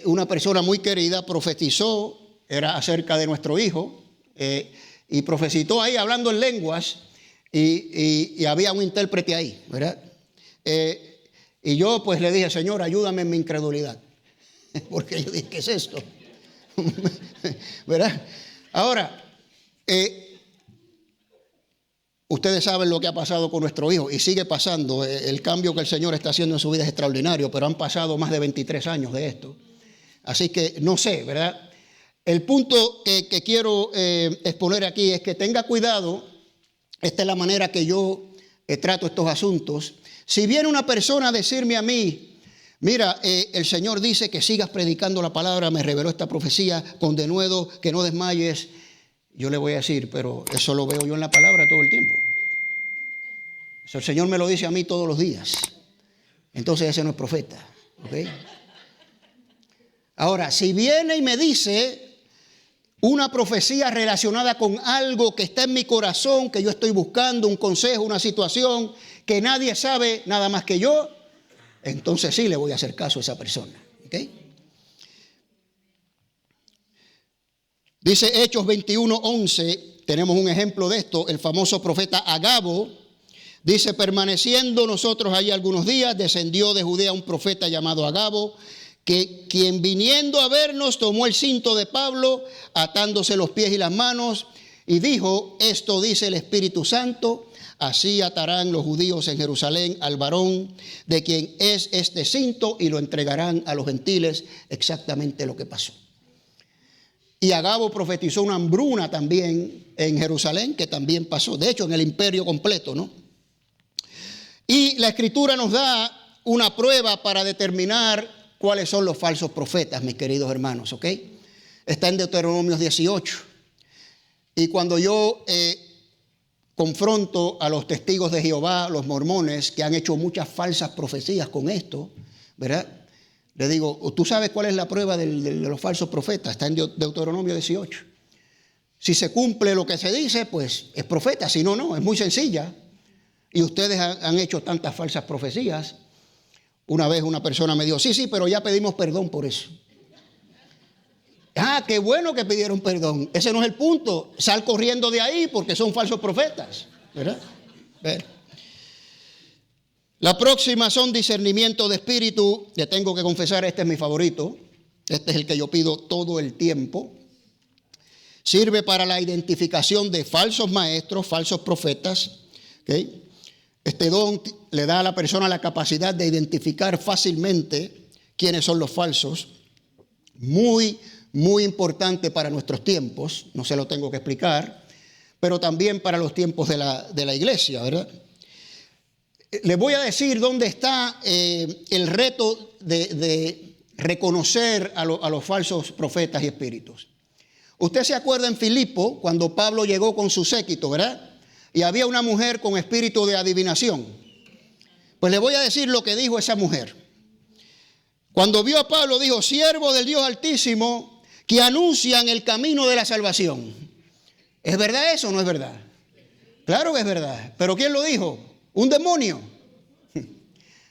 Una persona muy querida profetizó, era acerca de nuestro hijo, y profetizó ahí hablando en lenguas, y había un intérprete ahí, ¿verdad? Y yo pues le dije, Señor, ayúdame en mi incredulidad. Porque yo dije, ¿qué es esto? ¿Verdad? Ahora, Ustedes saben lo que ha pasado con nuestro hijo y sigue pasando. El cambio que el Señor está haciendo en su vida es extraordinario, pero han pasado más de 23 años de esto. Así que no sé, ¿verdad? El punto que quiero exponer aquí es que tenga cuidado. Esta es la manera que yo trato estos asuntos. Si viene una persona a decirme a mí, mira, el Señor dice que sigas predicando la palabra, me reveló esta profecía, con denuedo, que no desmayes. Yo le voy a decir, pero eso lo veo yo en la palabra todo el tiempo. Eso el Señor me lo dice a mí todos los días. Entonces ese no es profeta. ¿Okay? Ahora, si viene y me dice una profecía relacionada con algo que está en mi corazón, que yo estoy buscando, un consejo, una situación, que nadie sabe nada más que yo, entonces sí le voy a hacer caso a esa persona. ¿Okay? Dice Hechos 21:11, tenemos un ejemplo de esto, el famoso profeta Agabo, dice, permaneciendo nosotros ahí algunos días, descendió de Judea un profeta llamado Agabo, que quien viniendo a vernos tomó el cinto de Pablo, atándose los pies y las manos, y dijo, esto dice el Espíritu Santo, así atarán los judíos en Jerusalén al varón de quien es este cinto y lo entregarán a los gentiles. Exactamente lo que pasó. Y Agabo profetizó una hambruna también en Jerusalén, que también pasó, de hecho en el imperio completo, ¿no? Y la Escritura nos da una prueba para determinar cuáles son los falsos profetas, mis queridos hermanos, ¿ok? Está en Deuteronomio 18. Y cuando yo confronto a los testigos de Jehová, los mormones, que han hecho muchas falsas profecías con esto, ¿verdad? Le digo, ¿tú sabes cuál es la prueba de los falsos profetas? Está en Deuteronomio 18. Si se cumple lo que se dice, pues es profeta. Si no, no. Es muy sencilla. Y ustedes han hecho tantas falsas profecías. Una vez una persona me dijo, sí, pero ya pedimos perdón por eso. Ah, qué bueno que pidieron perdón. Ese no es el punto. Sal corriendo de ahí porque son falsos profetas. ¿Verdad? La próxima son discernimiento de espíritu. Le tengo que confesar, este es mi favorito. Este es el que yo pido todo el tiempo. Sirve para la identificación de falsos maestros, falsos profetas. ¿Okay? Este don le da a la persona la capacidad de identificar fácilmente quiénes son los falsos. Muy, muy importante para nuestros tiempos. No se lo tengo que explicar. Pero también para los tiempos de la iglesia, ¿verdad? Les voy a decir dónde está el reto de reconocer a los falsos profetas y espíritus. Usted se acuerda en Filipo, cuando Pablo llegó con su séquito, ¿verdad? Y había una mujer con espíritu de adivinación. Pues le voy a decir lo que dijo esa mujer. Cuando vio a Pablo, dijo, siervo del Dios Altísimo, que anuncian el camino de la salvación. ¿Es verdad eso o no es verdad? Claro que es verdad. ¿Pero quién lo dijo? Un demonio.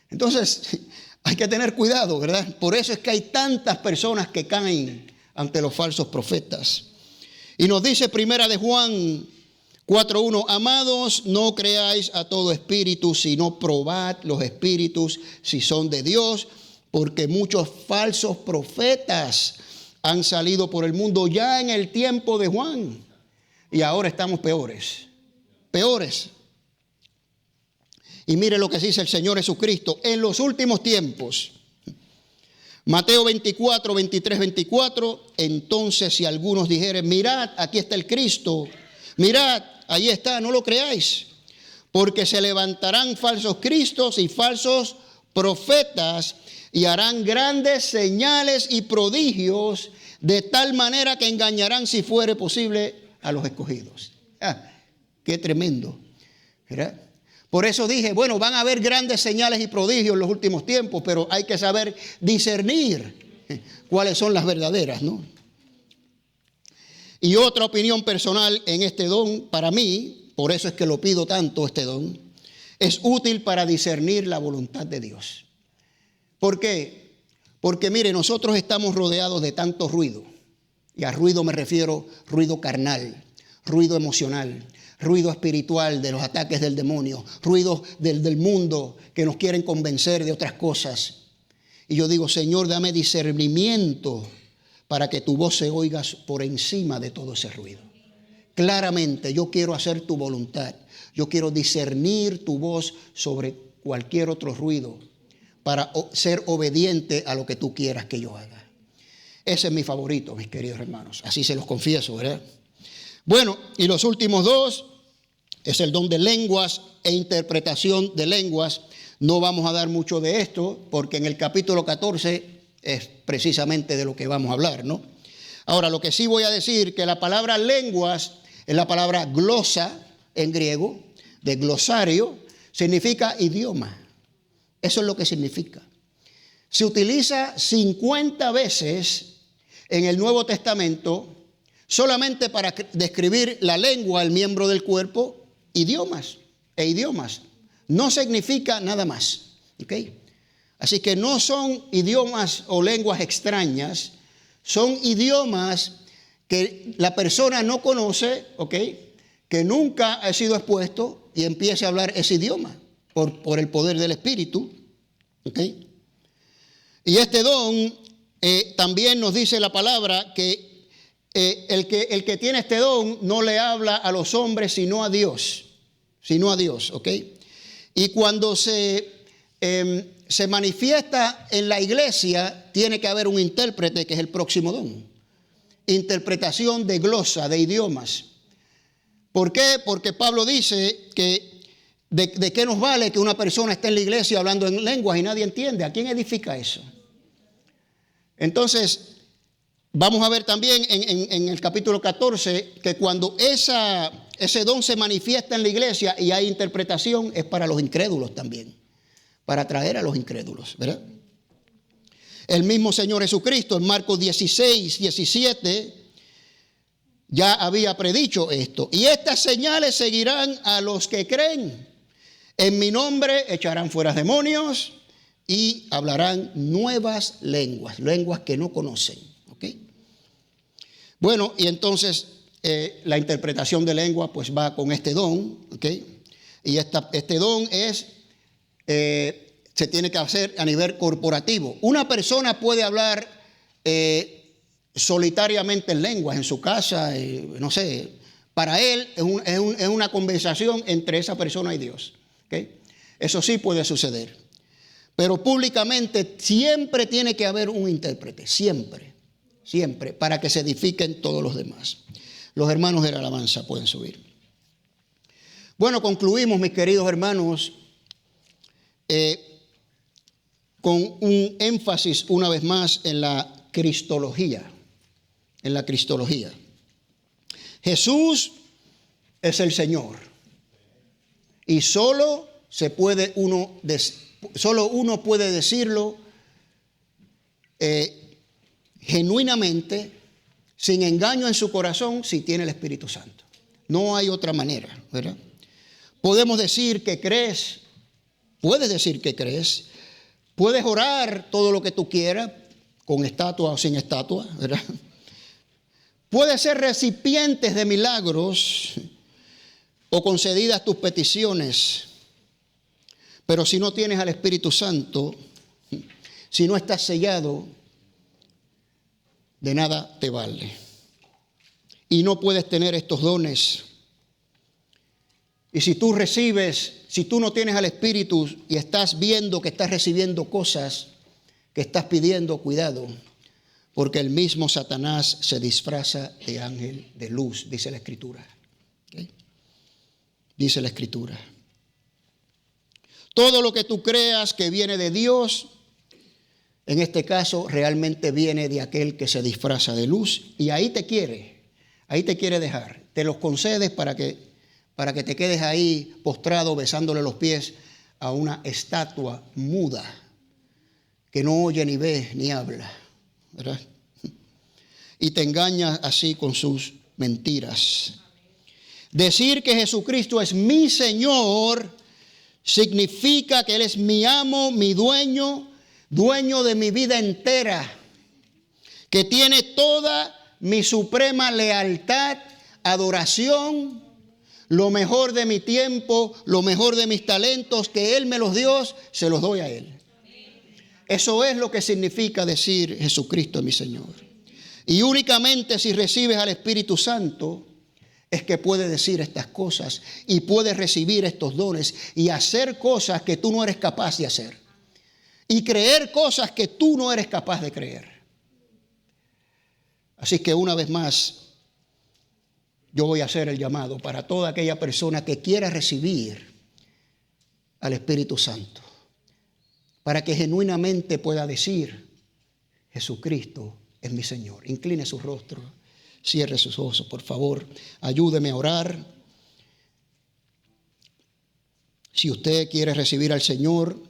Entonces, hay que tener cuidado, ¿verdad? Por eso es que hay tantas personas que caen ante los falsos profetas. Y nos dice Primera de Juan 4:1, amados, no creáis a todo espíritu, sino probad los espíritus si son de Dios, porque muchos falsos profetas han salido por el mundo ya en el tiempo de Juan. Y ahora estamos peores. Y mire lo que dice el Señor Jesucristo en los últimos tiempos. Mateo 24, 23, 24. Entonces si algunos dijeren, mirad, aquí está el Cristo. Mirad, ahí está, no lo creáis. Porque se levantarán falsos cristos y falsos profetas y harán grandes señales y prodigios de tal manera que engañarán, si fuere posible, a los escogidos. Qué tremendo, ¿verdad? Por eso dije, bueno, van a haber grandes señales y prodigios en los últimos tiempos, pero hay que saber discernir cuáles son las verdaderas, ¿no? Y otra opinión personal en este don, para mí, por eso es que lo pido tanto este don, es útil para discernir la voluntad de Dios. ¿Por qué? Porque mire, nosotros estamos rodeados de tanto ruido. Y a ruido me refiero ruido carnal, ruido emocional, ruido espiritual de los ataques del demonio, ruido del mundo que nos quieren convencer de otras cosas. Y yo digo, Señor, dame discernimiento para que tu voz se oiga por encima de todo ese ruido. claramente, yo quiero hacer tu voluntad. Yo quiero discernir tu voz sobre cualquier otro ruido para ser obediente a lo que tú quieras que yo haga. Ese es mi favorito, mis queridos hermanos. Así se los confieso, ¿verdad? Bueno, y los últimos dos es el don de lenguas e interpretación de lenguas. No vamos a dar mucho de esto porque en el capítulo 14 es precisamente de lo que vamos a hablar, ¿no? Ahora, lo que sí voy a decir, que la palabra lenguas es la palabra glosa en griego, de glosario, significa idioma. Eso es lo que significa. Se utiliza 50 veces en el Nuevo Testamento solamente para describir la lengua, el miembro del cuerpo, idiomas. No significa nada más. ¿Ok? Así que no son idiomas o lenguas extrañas, son idiomas que la persona no conoce, ¿ok? Que nunca ha sido expuesto y empiece a hablar ese idioma por el poder del Espíritu. ¿Ok? Y este don también nos dice la palabra que el que tiene este don no le habla a los hombres sino a Dios. ¿Ok? Y cuando se manifiesta en la iglesia, tiene que haber un intérprete, que es el próximo don. Interpretación de glosa, de idiomas. ¿Por qué? Porque Pablo dice que ¿de qué nos vale que una persona esté en la iglesia hablando en lenguas y nadie entiende? ¿A quién edifica eso? Entonces, vamos a ver también en el capítulo 14 que cuando ese don se manifiesta en la iglesia y hay interpretación, es para los incrédulos también, para atraer a los incrédulos, ¿verdad? El mismo Señor Jesucristo en Marcos 16, 17 ya había predicho esto. Y estas señales seguirán a los que creen. En mi nombre echarán fuera demonios y hablarán nuevas lenguas, lenguas que no conocen. ¿Ok? Bueno, y entonces la interpretación de lengua pues va con este don. ¿Ok? Y este don se tiene que hacer a nivel corporativo. Una persona puede hablar solitariamente en lenguas en su casa, no sé. Para él es una conversación entre esa persona y Dios. ¿Okay? Eso sí puede suceder. Pero públicamente siempre tiene que haber un intérprete. Siempre, para que se edifiquen todos los demás. Los hermanos de la alabanza pueden subir. Bueno, concluimos, mis queridos hermanos, con un énfasis una vez más en la cristología. Jesús es el Señor. Y solo uno puede decirlo genuinamente, sin engaño en su corazón, si tiene el Espíritu Santo. No hay otra manera, ¿verdad? Podemos decir que crees, puedes decir que crees, puedes orar todo lo que tú quieras, con estatua o sin estatua, ¿verdad? Puedes ser recipientes de milagros o concedidas tus peticiones, pero si no tienes al Espíritu Santo, si no estás sellado, de nada te vale. Y no puedes tener estos dones. Y si tú no tienes al Espíritu y estás viendo que estás recibiendo cosas que estás pidiendo, cuidado, porque el mismo Satanás se disfraza de ángel de luz, dice la Escritura. ¿Okay? Dice la Escritura. Todo lo que tú creas que viene de Dios, en este caso realmente viene de aquel que se disfraza de luz y ahí te quiere dejar. Te los concedes para que te quedes ahí postrado besándole los pies a una estatua muda que no oye ni ve ni habla, ¿verdad? Y te engañas así con sus mentiras. Decir que Jesucristo es mi Señor significa que Él es mi amo, mi dueño de mi vida entera, que tiene toda mi suprema lealtad, adoración, lo mejor de mi tiempo, lo mejor de mis talentos, que Él me los dio, se los doy a Él. Eso es lo que significa decir Jesucristo es mi Señor. Y únicamente si recibes al Espíritu Santo, es que puede decir estas cosas y puede recibir estos dones y hacer cosas que tú no eres capaz de hacer. Y creer cosas que tú no eres capaz de creer. Así que una vez más, yo voy a hacer el llamado para toda aquella persona que quiera recibir al Espíritu Santo, para que genuinamente pueda decir: Jesucristo es mi Señor. Incline su rostro, cierre sus ojos, por favor, ayúdeme a orar. Si usted quiere recibir al Señor,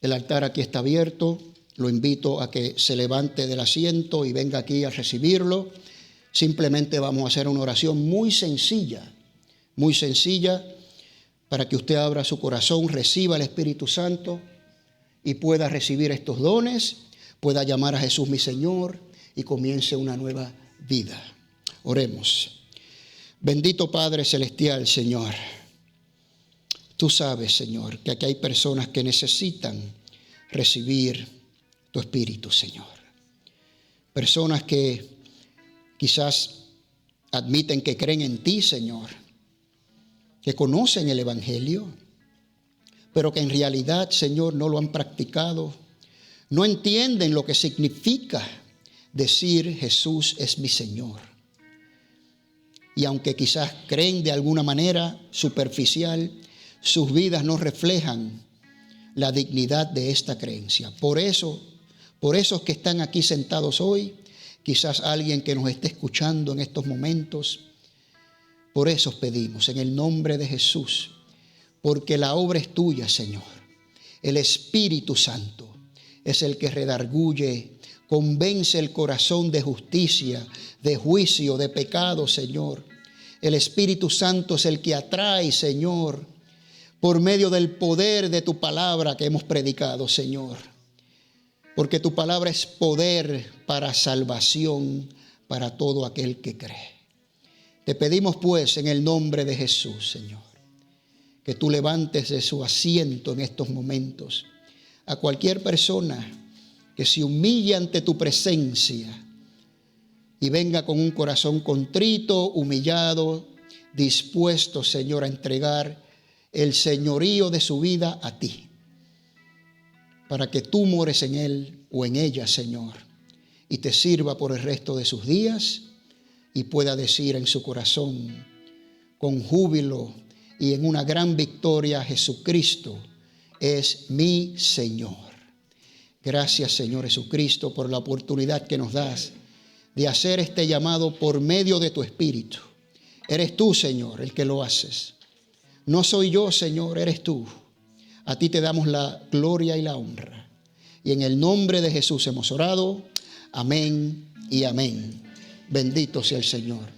el altar aquí está abierto. Lo invito a que se levante del asiento y venga aquí a recibirlo. Simplemente vamos a hacer una oración muy sencilla, para que usted abra su corazón, reciba el Espíritu Santo y pueda recibir estos dones, pueda llamar a Jesús mi Señor y comience una nueva vida. Oremos. Bendito Padre Celestial, Señor. Tú sabes, Señor, que aquí hay personas que necesitan recibir tu Espíritu, Señor. Personas que quizás admiten que creen en ti, Señor, que conocen el Evangelio, pero que en realidad, Señor, no lo han practicado. No entienden lo que significa decir Jesús es mi Señor. Y aunque quizás creen de alguna manera superficial, sus vidas no reflejan la dignidad de esta creencia. Por esos que están aquí sentados hoy, quizás alguien que nos esté escuchando en estos momentos, por eso pedimos en el nombre de Jesús, porque la obra es tuya, Señor. El Espíritu Santo es el que redarguye, convence el corazón de justicia, de juicio, de pecado, Señor. El Espíritu Santo es el que atrae, Señor, por medio del poder de tu palabra que hemos predicado, Señor. Porque tu palabra es poder para salvación para todo aquel que cree. Te pedimos pues en el nombre de Jesús, Señor, que tú levantes de su asiento en estos momentos a cualquier persona que se humille ante tu presencia y venga con un corazón contrito, humillado, dispuesto, Señor, a entregar el señorío de su vida a ti, para que tú mores en él o en ella, Señor, y te sirva por el resto de sus días y pueda decir en su corazón con júbilo y en una gran victoria: Jesucristo es mi Señor. Gracias, Señor Jesucristo, por la oportunidad que nos das de hacer este llamado por medio de tu Espíritu. Eres tú, Señor, el que lo haces. No soy yo, Señor, eres tú. A ti te damos la gloria y la honra. Y en el nombre de Jesús hemos orado. Amén y amén. Bendito sea el Señor.